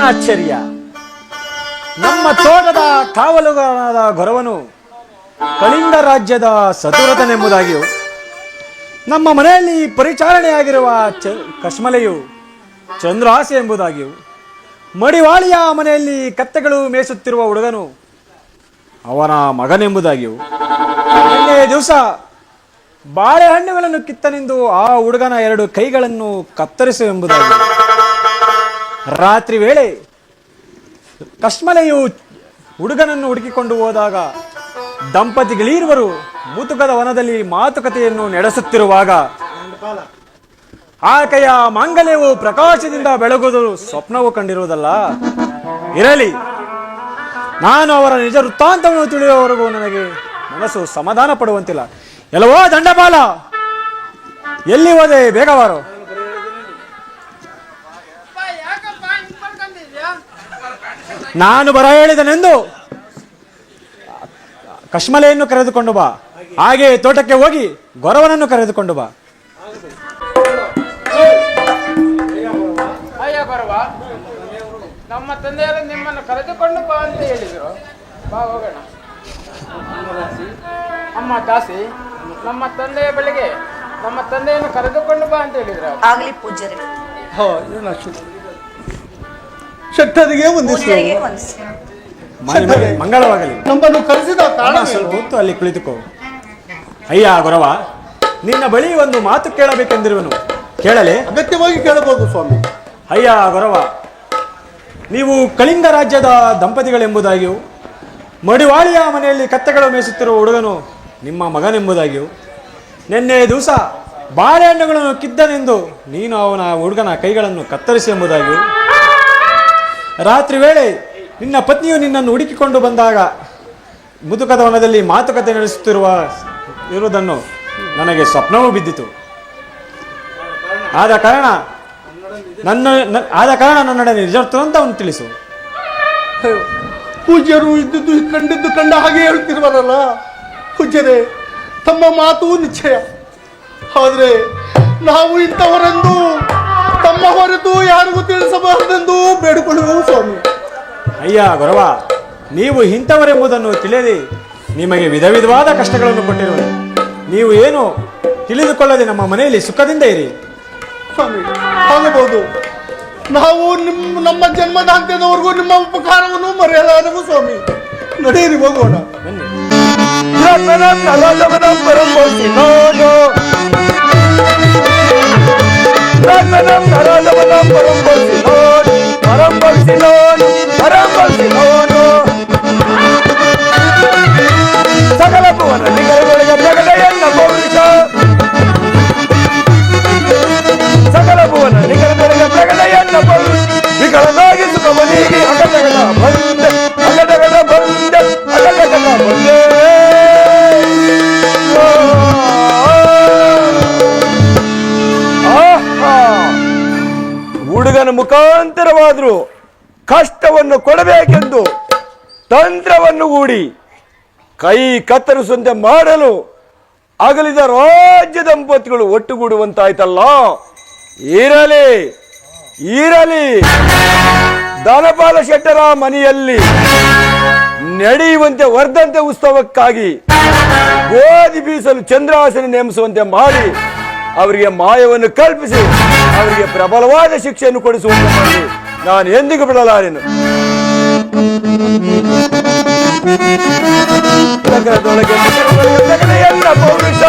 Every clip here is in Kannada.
ಆಶ್ಚರ್ಯ! ನಮ್ಮ ತೋಟದ ಕಾವಲುಗಾರನಾದ ಗೊರವನು ಕಳಿಂಗ ರಾಜ್ಯದ ಸತುರತನೆಂಬುದಾಗಿಯೂ ನಮ್ಮ ಮನೆಯಲ್ಲಿ ಪರಿಚಾರಣೆಯಾಗಿರುವ ಕಶ್ಮಲೆಯು ಚಂದ್ರಹಾಸೆ ಎಂಬುದಾಗಿಯೂ ಮಡಿವಾಳಿಯ ಮನೆಯಲ್ಲಿ ಕತ್ತೆಗಳು ಮೇಯಿಸುತ್ತಿರುವ ಹುಡುಗನು ಅವನ ಮಗನೆಂಬುದಾಗಿಯೂ ನಿನ್ನೆ ದಿವಸ ಬಾಳೆಹಣ್ಣುಗಳನ್ನು ಕಿತ್ತನೆಂದು ಆ ಹುಡುಗನ 2 ಕೈಗಳನ್ನು ಕತ್ತರಿಸು ಎಂಬುದಾಗಿ ರಾತ್ರಿ ವೇಳೆ ಕಶ್ಮಲೆಯು ಹುಡುಗನನ್ನು ಹುಡುಕಿಕೊಂಡು ಹೋದಾಗ ದಂಪತಿಗಳಿರುವರು ಮುತುಕದ ವನದಲ್ಲಿ ಮಾತುಕತೆಯನ್ನು ನಡೆಸುತ್ತಿರುವಾಗ ಆಕೆಯ ಮಾಂಗಲ್ಯವು ಪ್ರಕಾಶದಿಂದ ಬೆಳಗುವುದು ಸ್ವಪ್ನವು ಕಂಡಿರುವುದಲ್ಲ. ಇರಲಿ, ನಾನು ಅವರ ನಿಜ ವೃತ್ತಾಂತವನ್ನು ತಿಳಿಯುವವರೆಗೂ ನನಗೆ ಮನಸ್ಸು ಸಮಾಧಾನ ಪಡುವಂತಿಲ್ಲ. ಎಲ್ಲವೋ ದಂಡಪಾಲ, ಎಲ್ಲಿ ಹೋದೆ? ಬೇಗ ಬಾರೋ. ನಾನು ಬರ ಹೇಳಿದನೆಂದು ಕಶ್ಮಲೆಯನ್ನು ಕರೆದುಕೊಂಡು ಬಾ, ಹಾಗೆ ತೋಟಕ್ಕೆ ಹೋಗಿ ಗೊರವನನ್ನು ಕರೆದುಕೊಂಡು ಬಾ. ಅಯ್ಯ ಗೊರವ, ನಮ್ಮ ತಂದೆಯರು ನಿಮ್ಮನ್ನು ಕರೆದುಕೊಂಡು ಬಾ ಅಂತ ಹೇಳಿದರು. ಬಾ ಹೋಗೋಣ. ಅಮ್ಮ ದಾಸಿ, ನಮ್ಮ ತಂದೆಯ ಬಳಿಗೆ ನಮ್ಮ ತಂದೆಯನ್ನು ಕರೆದುಕೊಂಡು ಬಾ ಅಂತ ಹೇಳಿದ್ರು. ಆಗಲಿ ಪೂಜ್ಯರೇ. ಶಕ್ತರಿಗೆ ಮಂಗಳವಾಗಲಿ. ನಮ್ಮನ್ನು ಕರೆಸಿದ ಕಾರಣ ಸ್ವಲ್ಪ ಹೊತ್ತು ಅಲ್ಲಿ ಕುಳಿತುಕೋ. ಅಯ್ಯ ಗೊರವ, ನಿನ್ನ ಬಳಿ ಒಂದು ಮಾತು ಕೇಳಬೇಕೆಂದಿರುವನು, ಕೇಳಲೆ? ಅಗತ್ಯವಾಗಿ ಕೇಳಬಹುದು ಸ್ವಾಮಿ. ಅಯ್ಯ ಗೊರವ, ನೀವು ಕಳಿಂಗ ರಾಜ್ಯದ ದಂಪತಿಗಳೆಂಬುದಾಗಿಯೂ ಮಡಿವಾಳಿಯ ಮನೆಯಲ್ಲಿ ಕತ್ತೆಗಳು ಮೇಯಿಸುತ್ತಿರುವ ಹುಡುಗನು ನಿಮ್ಮ ಮಗನೆಂಬುದಾಗಿಯೂ ನಿನ್ನೆ ದಿವಸ ಬಾಳೆಹಣ್ಣುಗಳನ್ನು ಕಿದ್ದನೆಂದು ನೀನು ಅವನ ಹುಡುಗನ ಕೈಗಳನ್ನು ಕತ್ತರಿಸಿ ಎಂಬುದಾಗಿಯೂ ರಾತ್ರಿ ವೇಳೆ ನಿನ್ನ ಪತ್ನಿಯು ನಿನ್ನನ್ನು ಹುಡುಕಿಕೊಂಡು ಬಂದಾಗ ಮುದುಕದ ವನದಲ್ಲಿ ಮಾತುಕತೆ ಇರುವುದನ್ನು ನನಗೆ ಸ್ವಪ್ನವೂ ಬಿದ್ದಿತು. ಆದ ಕಾರಣ ನನ್ನೊಡನೆ ನಿಜವರ್ತಂತವನ್ನು ತಿಳಿಸು. ಪೂಜ್ಯರು ಇದ್ದುದು ಕಂಡಿದ್ದು ಕಂಡ ಹಾಗೆ ಹೇಳ್ತಿರುವರಲ್ಲ ಪೂಜ್ಯರೇ, ತಮ್ಮ ಮಾತು ನಿಶ್ಚಯ. ಆದರೆ ನಾವು ಇಂಥವರೆಂದು ತಮ್ಮ ಹೊರತು ಯಾರಿಗೂ ತಿಳಿಸಬಾರದೆಂದು ಬೇಡಿಕೊಳ್ಳುವೆವು ಸ್ವಾಮಿ. ಅಯ್ಯ ಗೊರವ, ನೀವು ಇಂಥವರೆಂಬುದನ್ನು ತಿಳಿಯದೆ ನಿಮಗೆ ವಿಧ ವಿಧವಾದ ಕಷ್ಟಗಳನ್ನು ಕೊಟ್ಟಿರುವೆ. ನೀವು ಏನು ತಿಳಿದುಕೊಳ್ಳದೆ ನಮ್ಮ ಮನೆಯಲ್ಲಿ ಸುಖದಿಂದ ಇರಿ. ಸ್ವಾಮಿ, ಆಗಬಹುದು. ನಾವು ನಮ್ಮ ಜನ್ಮದಾಂತ್ಯದವರೆಗೂ ನಿಮ್ಮ ಉಪಕಾರವನ್ನು ಮರೆಯಲಾರೆವು ಸ್ವಾಮಿ. ನಡೆಯಿರಿ, ಹೋಗೋಣ. ಸಕಲ ಭುವನ ನಿಗರಗಳಿಗೆ ಪ್ರಗಡೆಯನ್ನ ಪೌರುಷ, ಸಕಲ ಭುವನ ನಿಗರಗಳಿಗೆ ಪ್ರಗಡೆಯನ್ನ ಪೌರುಷ, ವಿಕಲನಾಗಿ ಸುಖಮನಿಗೆ ಅಗಟಗಡ ಬಂದೆ, ಅಗಟಗಡ ಬಂದೆ, ಅಗಟಗಡ ಬಂದೆ. ಹುಡುಗನ ಮುಖಾಂತರವಾದರೂ ಕಷ್ಟವನ್ನು ಕೊಡಬೇಕೆಂದು ತಂತ್ರವನ್ನು ಹೂಡಿ ಕೈ ಕತ್ತರಿಸುವಂತೆ ಮಾಡಲು ಅಗಲಿದ ರಾಜ್ಯ ದಂಪತಿಗಳು ಒಟ್ಟುಗೂಡುವಂತಾಯ್ತಲ್ಲ. ಇರಲಿ ಇರಲಿ, ಧನಪಾಲ ಶೆಟ್ಟರ ಮನೆಯಲ್ಲಿ ನಡೆಯುವಂತೆ ವರ್ಧಂತೆ ಉತ್ಸವಕ್ಕಾಗಿ ಗೋಧಿ ಬೀಸಲು ಚಂದ್ರಾಸನ ನೇಮಿಸುವಂತೆ ಮಾಡಿ ಅವರಿಗೆ ಮಾಯವನ್ನು ಕಲ್ಪಿಸಿ ಅವರಿಗೆ ಪ್ರಬಲವಾದ ಶಿಕ್ಷೆಯನ್ನು ಕೊಡಿಸುವಂತೆ ಮಾಡಿ ನಾನು ಎಂದಿಗೂ ಬಿಡಲಾರೆನು. ನಗರದೊಳಗೆ ಎಲ್ಲ ಪೌರುಷ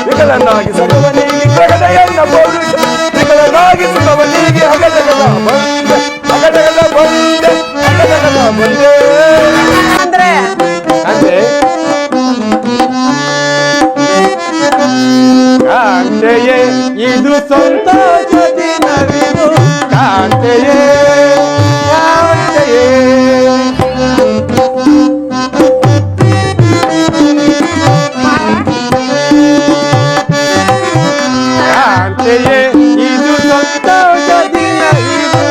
ವಿಕಲನಾಗಿ ಸಗವನಿಗೆ ಜಗದ ಎಲ್ಲ ಪೌರುಷ ವಿಕಲನಾಗಿ ಸುಖವನಿಗೆ ಅಗಡಗದ ಬಂದೆ ಅಗಡಗದ ಬಂದೆ ಅಗಡಗದ ಬಂದೆ ಅಂದ್ರೆ ಅಂದ್ರೆ ಕಾಂತೆಯೇ ಇದು ಸಂತೋಷ ದಿನವಿದು, ಕಾಂತೆಯೇ ಕಾಂತೆಯೇ ಕಾಂತೆಯೇ ಇದು ಸಂತೋಷ ದಿನವಿದು,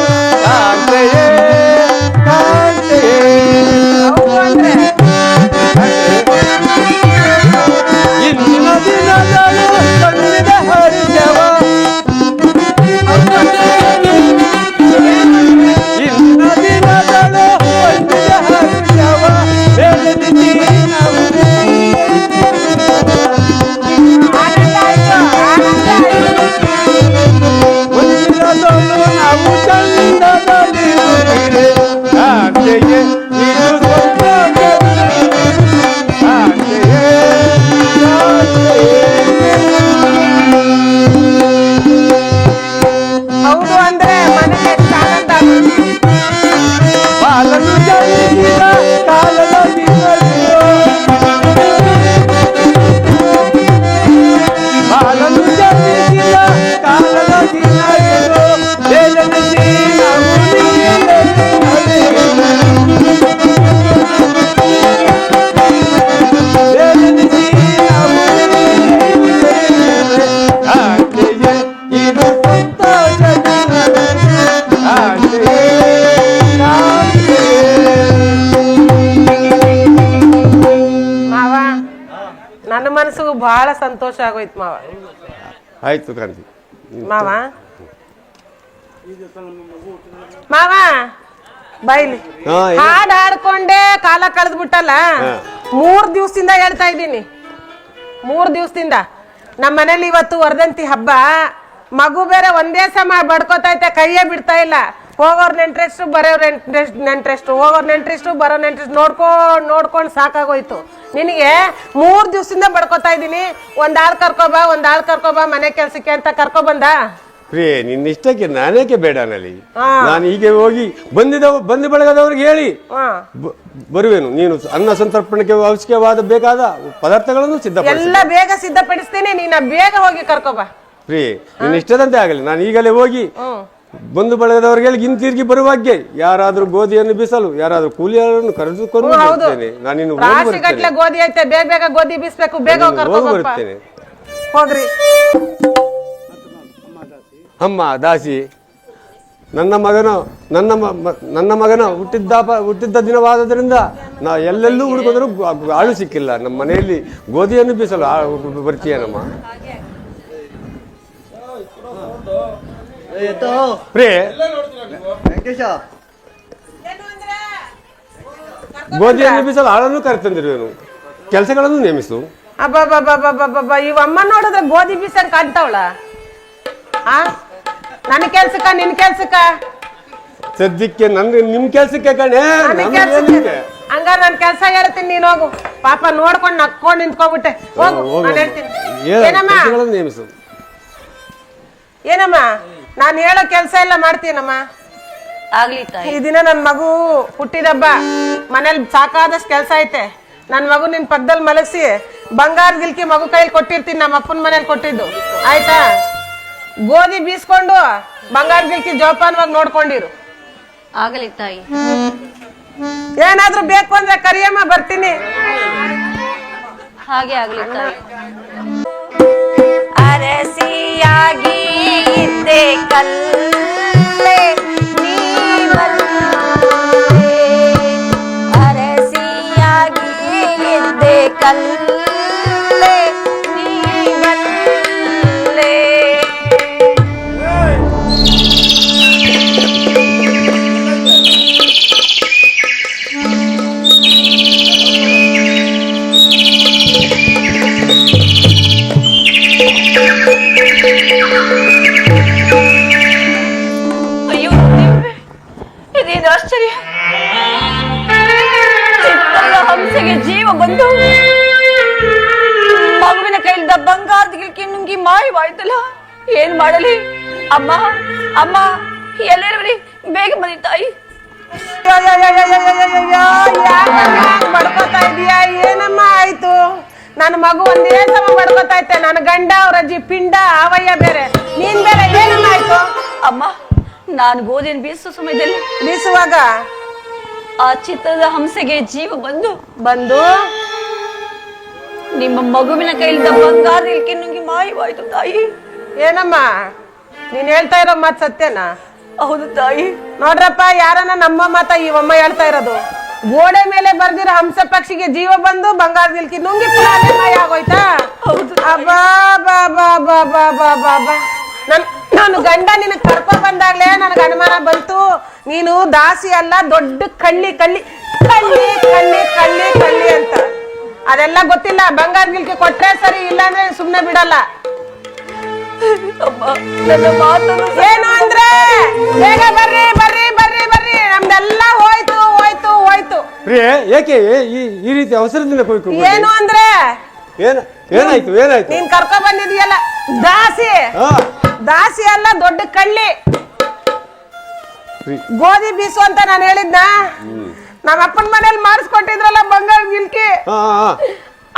ಕಾಂತೆಯೇ ಕಾಂತೆಯೇ ಹೌದು ಅಂದ್ರೆ ಇಂದಿನ ದಿನಗಳು ತಂದಿದ ಹರ್ಷವ, ಇಂದಿನ ದಿನಗಳು ತಂದಿದ ಹರ್ಷವ ಬೆಳೆದಿದ್ದೀ ನಾವು. ಆನಂದ ಆಯ್ತು, ಆನಂದ ಆಯ್ತು. ಒಂದಿನದಲ್ಲೂ ನಾವು ಚಂದದಲ್ಲಿರುತ್ತೀರಿ, ಕಾಂತೆಯೇ ಇದು ಸಂತೋಷ ಕಾಂತೆಯೇ ಹೌದು ಅಂದ್ರೆ ಮನೆಗೆ ಎಷ್ಟು ಆನಂದ ಆಗುತ್ತೆ. ಪಾಲನು ಜಯಿಸಿದ ಕಾಲದ ದಿನಗಳು, ಪಾಲನು ಜಯಿಸಿದ ಕಾಲದ ದಿನಗಳು ಬೆಳೆದಿದ್ದೀ ನಾವು ಬೆಳೆದಿದ್ದೀ ನಾವು ಕಾಂತೆಯೇ ಇದು ಸಂತೋಷ ಕಾಂತೆಯೇ ಮಾವ, ನನ್ನ ಮನಸ್ಸಿಗೂ ಬಹಳ ಸಂತೋಷ ಆಗೋಯ್ತು ಮಾವ. ಆಯ್ತು ಕಾಂತಿ. ಮಾವ ಮಾವ ಬೈಲಿ ಹಾ, ಏನು? ಹಾಡ್ ಹಾಡ್ಕೊಂಡೆ ಕಾಲ ಕಳೆದ್ ಬಿಟ್ಟಲ್ಲ. 3 ದಿವಸದಿಂದ ಹೇಳ್ತಾ ಇದ್ದೀನಿ, 3 ದಿವಸದಿಂದ ನಮ್ಮ ಮನೇಲಿ ಇವತ್ತು ವರ್ಧಂತಿ ಹಬ್ಬ. ಮಗು ಬೇರೆ ಒಂದೇ ಸಮ ಬಡ್ಕೋತೈತೆ, ಕೈಯೇ ಬಿಡ್ತಾ ಇಲ್ಲ. ಹೋಗೋರ್ ನೆಂಟ್ರೆಸ್ಟು ಬರೋರ್ ನೆಂಟ್ರೆಸ್ಟು, ಹೋಗೋರ್ ನೆಂಟ್ರೆಸ್ಟು ಬರೋ ನೆಂಟ್ರೆಸ್ಟ್ ನೋಡ್ಕೊಂಡು ಸಾಕಾಗೋಯ್ತು. ನಿನಗೆ 3 ದಿವಸದಿಂದ ಬಡ್ಕೋತಾ ಇದ್ದೀನಿ. ಒಂದ್ ಆಳ್ ಕರ್ಕೊಬಾ ಮನೆ ಕೆಲ್ಸಕ್ಕೆ ಅಂತ ಕರ್ಕೊಬಂದ. ಪ್ರಿಯೆ, ನಿನ್ನ ಇಷ್ಟಕ್ಕೆ ನಾನೇಕೆ ಬೇಡ ನಲ್ಲಿ. ಹಾ. ನಾನು ಹೀಗೆ ಹೋಗಿ ಬಂದು ಬಳಗದವ್ರಿಗೆ ಹೇಳಿ ಹಾ, ಬರುವೆನು. ನೀನು ಅನ್ನ ಸಂತರ್ಪಣಕ್ಕೆ ಅವಶ್ಯಕವಾದ ಬೇಕಾದ ಪದಾರ್ಥಗಳನ್ನು ಸಿದ್ಧಪಡಿಸಿ. ಎಲ್ಲ ಬೇಗ ಸಿದ್ಧಪಡಿಸ್ತೀನಿ, ನೀನ ಬೇಗ ಹೋಗಿ ಕರ್ಕೊಬಾ. ಪ್ರಿಯೆ, ನಿನ್ನ ಇಷ್ಟದಂತೆ ಆಗಲಿ. ನಾನು ಈಗಲೇ ಹೋಗಿ ಬಂಧು ಬಳಗದವರಿಗೆ ಹೇಳಿ ಹಿಂತಿರುಗಿ ಬರುವಾಗೆ ಯಾರಾದ್ರೂ ಗೋಧಿಯನ್ನು ಬೀಸಲು ಯಾರಾದ್ರೂ ಕೂಲಿಯವರನ್ನು ಕರೆದುಕೊಂಡು ಹೌದು, ಬರ್ತೇನೆ. ನಾನು ಇನ್ನು ಹೋಗಿ ರಾಶಿ ಬರ್ತೇನೆ. ಗಟ್ಲೆ ಗೋಧಿ ಐತೆ, ಬೇಗ ಗೋಧಿ ಬೀಸ್ಬೇಕು. ಬೇಗ ಹೋಗಿ ಹೋಗಿ ಕರ್ಕೊಬಪ್ಪ. ಬರ್ತೇನೆ. ಹೋಗ್ರಿ. ಅಮ್ಮ ದಾಸಿ, ನನ್ನ ಮಗನ ಹುಟ್ಟಿದ್ದ ದಿನವಾದ್ದರಿಂದ ನಾ ಎಲ್ಲೆಲ್ಲೂ ಹುಡುಕಿದ್ರು ಆಳು ಸಿಕ್ಕಿಲ್ಲ. ನಮ್ಮ ಮನೆಯಲ್ಲಿ ಗೋಧಿಯನ್ನು ಬೀಸಲು ಬರ್ತೀಯನಮ್ಮ. ಪ್ರಿಯೆ, ಗೋಧಿಯನ್ನು ಬೀಸಲು ಆಳನ್ನು ಕರೆತಂದಿರುವೆನು. ಕೆಲಸಗಳನ್ನು ನೇಮಿಸು. ಅಬ್ಬಬ್ಬಬ್ಬಬ್ಬಬ್ಬಬ್ಬ, ಇವಮ್ಮ ನೋಡಿದ್ರೆ ಗೋಧಿ ಬೀಸಂಗ್ ಕಾಣ್ತಾವಳ. ಆ ನನ್ನ ಕೆಲ್ಸಕ್ಕ ನಿನ್ ಕೆಲ್ಸಕ್ಕ ಸದ್ಯಕ್ಕೆ ನಿಮ್ ಕೆಲ್ಸಕ್ಕೆ ಕಣೆ. ನನ್ನ ಕೆಲ್ಸಕ್ಕೆ ಹಂಗಾರ ನನ್ ಕೆಲ್ಸ ಹೇಳ್ತೀನಿ, ನೀನ್ ಹೋಗು. ಪಾಪ ನೋಡ್ಕೊಂಡು ನಕ್ಕೊಂಡು ನಿಂತ್ಕೊಬಿಟ್ಟೆ. ಹೋಗು, ನಾನು ಹೇಳ್ತೀನಿ. ಏನಮ್ಮ ಕೆಲಸಗಳನ್ನು ನೇಮಿಸು. ಏನಮ್ಮ, ನಾನು ಹೇಳೋ ಕೆಲ್ಸ ಎಲ್ಲ ಮಾಡ್ತೀನಮ್ಮ. ಆಗ್ಲಿ ತಾಯಿ. ಈ ದಿನ ನನ್ ಮಗು ಹುಟ್ಟಿದಬ್ಬ, ಮನೇಲಿ ಸಾಕಾದಷ್ಟು ಕೆಲ್ಸ ಐತೆ. ನನ್ ಮಗು ನಿನ್ ಪಕ್ಕದಲ್ಲಿ ಮಲಗಿಸಿ ಬಂಗಾರ ಗಿಲ್ಕಿ ಮಗು ಕೈಲಿ ಕೊಟ್ಟಿರ್ತೀನಿ, ನಮ್ಮ ಅಪ್ಪನ ಮನೇಲಿ ಕೊಟ್ಟಿದ್ದು ಆಯ್ತಾ. ಗೋಧಿ ಬೀಸ್ಕೊಂಡು ಬಂಗಾರ ಗಿಲ್ಕಿ ಜೋಪಾನವಾಗಿ ನೋಡ್ಕೊಂಡಿರು. ಆಗಲಿ ತಾಯಿ. ಏನಾದ್ರೂ ಬೇಕು ಅಂದ್ರೆ ಕರಿಯಮ್ಮ, ಬರ್ತೀನಿ. ಹಾಗೆ ಆಗ್ಲಿ ತಾಯಿ. ಅರಸಿಯಾಗಿ ಇದ್ದೆ ಕಲ್ಲೇ ನೀ ಬಲ್ಲ ಇದೇನು ಆಶ್ಚರ್ಯ! ಚಿತ್ತದ ಹಂಸೆಗೆ ಜೀವ ಬಂದು ಮಗುವಿನ ಕೈಲಿದ್ದ ಬಂಗಾರದ ಗಿಲ್ಕಿ ನುಂಗಿ ಮಾಯವಾಯ್ತಲ್ಲ. ಏನ್ ಮಾಡಲಿ? ಅಮ್ಮ ಅಮ್ಮ ಎಲ್ಲರವರಿ, ಬೇಗ ಬನ್ನಿ ತಾಯಿ. ಬಡ್ಕೋತಾ ಇದೀಯಾ? ಏನಮ್ಮ ಆಯ್ತು? ನನ್ನ ಮಗು ಒಂದೇ ಸಮ ಬಡ್ಕೋತಾ ಐತೆ. ನನ್ನ ಗಂಡ ಅವ್ರ ಅಜ್ಜಿ ಪಿಂಡ ಅವಯ್ಯ ಬೇರೆ, ನೀನ್ ಬೇರೆ. ಏನಮ್ಮ ಆಯ್ತು? ಅಮ್ಮ, ನಾನು ಗೋಧಿನ ಬೀಸುವ ಸಮಯದಲ್ಲಿ ಬೀಸುವಾಗ ಆ ಚಿತ್ರದ ಹಂಸೆಗೆ ಜೀವ ಬಂದು ಬಂದು ನಿಮ್ಮ ಮಗುವಿನ ಕೈಲಿದ್ದ ಬಂಗಾರದ ಗಿಲ್ಕಿ ನುಂಗಿ ಮಾಯವಾಯ್ತು ತಾಯಿ. ಏನಮ್ಮ ನೀನ್ ಹೇಳ್ತಾ ಇರೋ ಮಾತ್ ಸತ್ಯನಾ? ಹೌದು ತಾಯಿ. ನೋಡ್ರಪ್ಪ, ಯಾರನ್ನ ನಮ್ಮ ಮಾತ ಇವಮ್ಮ ಹೇಳ್ತಾ ಇರೋದು. ಗೋಡೆ ಮೇಲೆ ಬರ್ದಿರೋ ಹಂಸ ಪಕ್ಷಿಗೆ ಜೀವ ಬಂದು ಬಂಗಾರ ಗಿಲ್ಕಿ ನುಂಗಿ ಮಾಯ ಆಗೋಯ್ತಾ? ಹೌದು. ಅಬ್ಬಾ ಬಾ ಬಾ ಬಾ ಬಾ ಬಾ ಬಾ ಬಾ. ನಾನು ಗಂಡ ನಿನ್ನ ಕರ್ಕೊ ಬಂದಾಗ್ಲೇ ನನಗೆ ಅನುಮಾನ ಬಂತು. ನೀನು ದಾಸಿ ಅಲ್ಲ, ದೊಡ್ಡ ಕಳ್ಳಿ ಕಳ್ಳಿ ಕಳ್ಳಿ ಕಳ್ಳಿ ಕಳ್ಳಿ ಕಳ್ಳಿ ಅಂತ. ಅದೆಲ್ಲ ಗೊತ್ತಿಲ್ಲ. ಬಂಗಾರ ಗಿಲ್ಕಿ ಕೊಟ್ರೆ ಸರಿ, ಇಲ್ಲಾಂದ್ರೆ ಸುಮ್ನೆ ಬಿಡಲ್ಲ. ನನ್ನ ಮಾತನ್ನು ಏನು ಅಂದ್ರೆ ಬೇಗ ಬರ್ರಿ ಬರ್ರಿ ಬರ್ರಿ ಬರ್ರಿ, ನಮ್ದೆಲ್ಲ ಹೋಯ್ತು ಹೋಯ್ತು ಹೋಯ್ತು. ಪ್ರಿಯೆ, ಏಕೆ ಈ ರೀತಿ ಅವಸರದಿಂದ ಕೊಯ್ಕು? ಏನು ಅಂದ್ರೆ ಏನಾಯ್ತು ಏನಾಯ್ತು? ನೀನ್ ಕರ್ಕೊ ಬಂದಿದೀಯಲ್ಲ ದಾಸಿ, ದಾಸಿ ಅಲ್ಲ ದೊಡ್ಡ ಕಳ್ಳಿ. ಗೋಧಿ ಬೀಸು ಅಂತ ನಾನು ಹೇಳಿದ್ನ. ನಮ್ಮ ಅಪ್ಪನ ಮನೇಲಿ ಮಾಡಿಸ್ಕೊಟ್ಟಿದ್ರಲ್ಲ ಬಂಗಾರ ಗಿಲ್ಕಿ,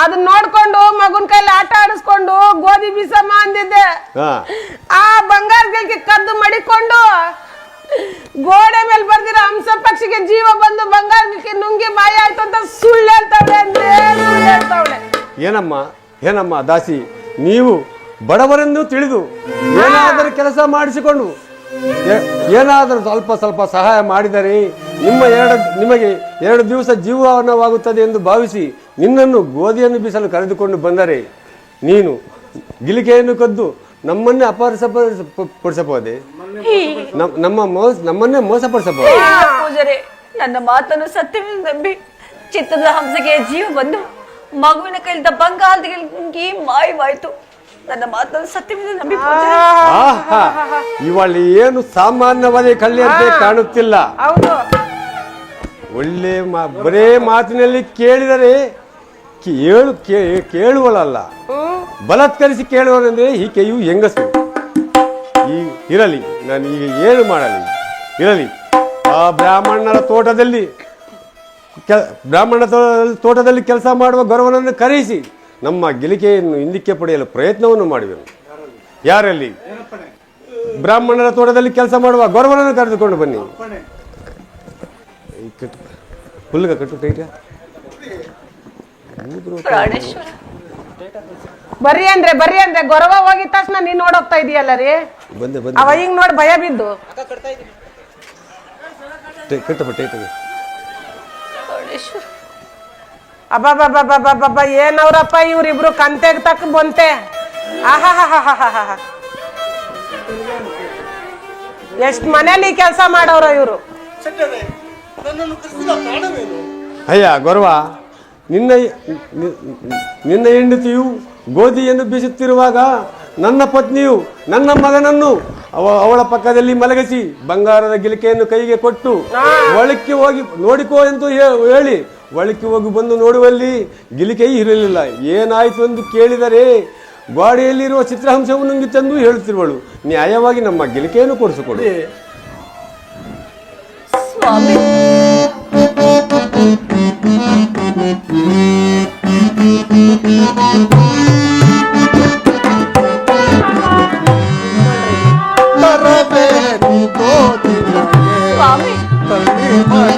ಅದನ್ನ ನೋಡ್ಕೊಂಡು ಮಗುನ್ ಕೈಲಿ ಆಟ ಆಡಿಸ್ಕೊಂಡು ಗೋಧಿ ಬೀಸಮ್ಮ ಅಂದಿದ್ದೆ. ಆ ಬಂಗಾರ ಗಿಲ್ಕಿ ಕದ್ದು ಮಡಿಕೊಂಡು ಗೋಡೆ ಮೇಲೆ ಬರ್ದಿರೋ ಹಂಸ ಪಕ್ಷಿಗೆ ಜೀವ ಬಂದು ಬಂಗಾರ ಗಿಲ್ಕಿ ನುಂಗಿ ಮಾಯ ಆಯ್ತು ಅಂತ ಸುಳ್ಳು ಹೇಳ್ತಾವಳೆ ಅಂದ್ರೆ ಸುಳ್ಳು ಹೇಳ್ತಾವಳೆ. ಏನಮ್ಮ ದಾಸಿ, ನೀವು ಬಡವರೆಂದು ತಿಳಿದು ಏನಾದರೂ ಕೆಲಸ ಮಾಡಿಸಿಕೊಂಡು ಏನಾದರೂ ಸ್ವಲ್ಪ ಸಹಾಯ ಮಾಡಿದರೆ ನಿಮಗೆ 2 ದಿವಸ ಜೀವನವಾಗುತ್ತದೆ ಎಂದು ಭಾವಿಸಿ ನಿನ್ನನ್ನು ಗೋಧಿಯನ್ನು ಬೀಸಲು ಕರೆದುಕೊಂಡು ಬಂದರೆ ನೀನು ಗಿಲಿಕೆಯನ್ನು ಕದ್ದು ನಮ್ಮನ್ನೇ ಅಪಹರಿಸಪಡಿಸಬಹುದೇ? ನಮ್ಮನ್ನೇ ಮೋಸಪಡಿಸಬಹುದು. ಪೂಜಾರೆ, ನನ್ನ ಮಾತನ್ನು ಸತ್ಯವೆಂದು ನಂಬಿ ಚಿತ್ತದ ಹಂಸೆಗೆ ಜೀವ ಬಂದು ಮಗುವಿನ ಕೈಲಿದ್ದ ಬಂಗಾರದ ಗಿಲ್ಕಿ ಮಾಯವಾಯ್ತು. ನನ್ನ ಮಾತನ್ನು ಸತ್ಯವೆಂದು ನಂಬಿ ಪೂಜಾರೆ. ಇವಳು ಏನು ಸಾಮಾನ್ಯವಾದ ಕಳ್ಳಿ ಅಂತ ಕಾಣುತ್ತಿಲ್ಲ. ಹೌದು, ಒಳ್ಳೆ ಬರೇ ಮಾತಿನಲ್ಲಿ ಕೇಳಿದರೆ ಕೇಳುವಳಲ್ಲ, ಬಲಾತ್ಕರಿಸಿ ಕೇಳುವನೆಂದ್ರೆ ಈಕೆಯು ಹೆಂಗಸು. ಇರಲಿ, ನಾನು ಈಗ ಏನು ಮಾಡಲಿ? ಇರಲಿ, ಆ ಬ್ರಾಹ್ಮಣರ ತೋಟದಲ್ಲಿ ಕೆಲಸ ಮಾಡುವ ಗೌರವನನ್ನು ಕರೆಯಿಸಿ ನಮ್ಮ ಗಿಲಿಕೆಯನ್ನು ಹಿಂದಕ್ಕೆ ಪಡೆಯಲು ಪ್ರಯತ್ನವನ್ನು ಮಾಡುವೆನು. ಯಾರಲ್ಲಿ? ಬ್ರಾಹ್ಮಣರ ತೋಟದಲ್ಲಿ ಕೆಲಸ ಮಾಡುವ ಗೌರವನನ್ನು ಕರೆದುಕೊಂಡು ಬನ್ನಿ. ಹುಲ್ಗ ಕಟ್ಟು ಟೈಟ. ಪ್ರಾಣೇಶ್ವರ, ಬರ್ರಿ ಅಂದ್ರೆ ಗೌರವ ಹೋಗಿದ ತಕ್ಷಣ ನೀನ್ ನೋಡೋಗ್ತಾ ಇದೀಯಲ್ಲ ರೀ. ಬಂದೆ ಅವ ಹಿಂಗ್ ನೋಡಿ ಭಯ ಬಿದ್ದು ಕಟ್ಟಪ್ಪ ಟೈಟಿಗೆ. ಪ್ರಾಣೇಶ್ವರ, ಅಬ್ಬಬ್ಬಬ್ಬಬ್ಬಬ್ಬ, ಏನವ್ರಪ್ಪ ಇವ್ರಿಬ್ರು ಕಂತೆಗ್ ತಕ್ಕ ಬಂತೆ. ಆಹಾಹಾಹಾಹಾಹಾ, ಎಷ್ಟ್ ಮನೇಲಿ ಕೆಲಸ ಮಾಡವ್ರ ಇವ್ರು. ಅಯ್ಯ ಗೌರವ, ನಿನ್ನ ಹೆಂಡತಿಯು ಗೋಧಿಯನ್ನು ಬೀಸುತ್ತಿರುವಾಗ ನನ್ನ ಪತ್ನಿಯು ನನ್ನ ಮಗನನ್ನು ಅವಳ ಪಕ್ಕದಲ್ಲಿ ಮಲಗಿಸಿ ಬಂಗಾರದ ಗಿಲಿಕೆಯನ್ನು ಕೈಗೆ ಕೊಟ್ಟು ಒಳಕ್ಕೆ ಹೋಗಿ ನೋಡಿಕೋ ಎಂದು ಹೇಳಿ ಒಳಕ್ಕೆ ಹೋಗಿ ಬಂದು ನೋಡುವಲ್ಲಿ ಗಿಲಿಕೆ ಇರಲಿಲ್ಲ. ಏನಾಯ್ತು ಎಂದು ಕೇಳಿದರೆ ಗೋಡೆಯಲ್ಲಿರುವ ಚಿತ್ರಹಂಸವನ್ನು ನುಂಗಿ ತಂದು ಹೇಳುತ್ತಿರುವಳು. ನ್ಯಾಯವಾಗಿ ನಮ್ಮ ಗಿಲಿಕೆಯನ್ನು ಕೊಡಿಸಿಕೊಡು. ಸ್ವಾಮಿ, ಸ್ವಾಮಿ, ಸ್ವಾಮಿ,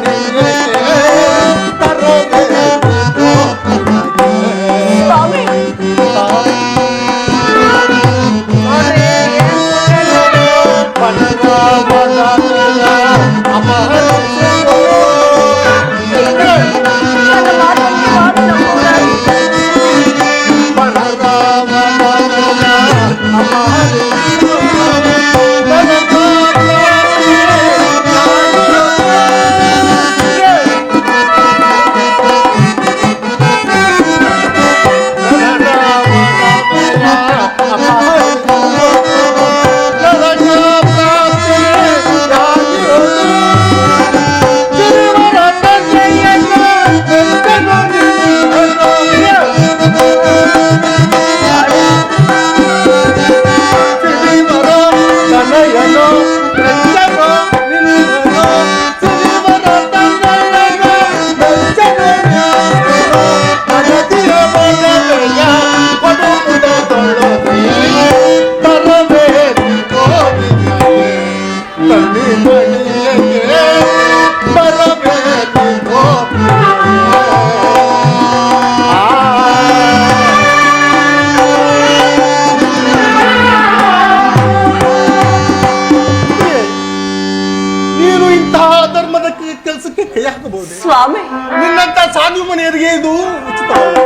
ಆಗುತ್ತದೆ. ಸ್ವಾಮಿ ನಿನ್ನಂತ ಸಾಧು ಮನೆಯವರಿಗೆ ಇದು ಉಚಿತವಲ್ಲ.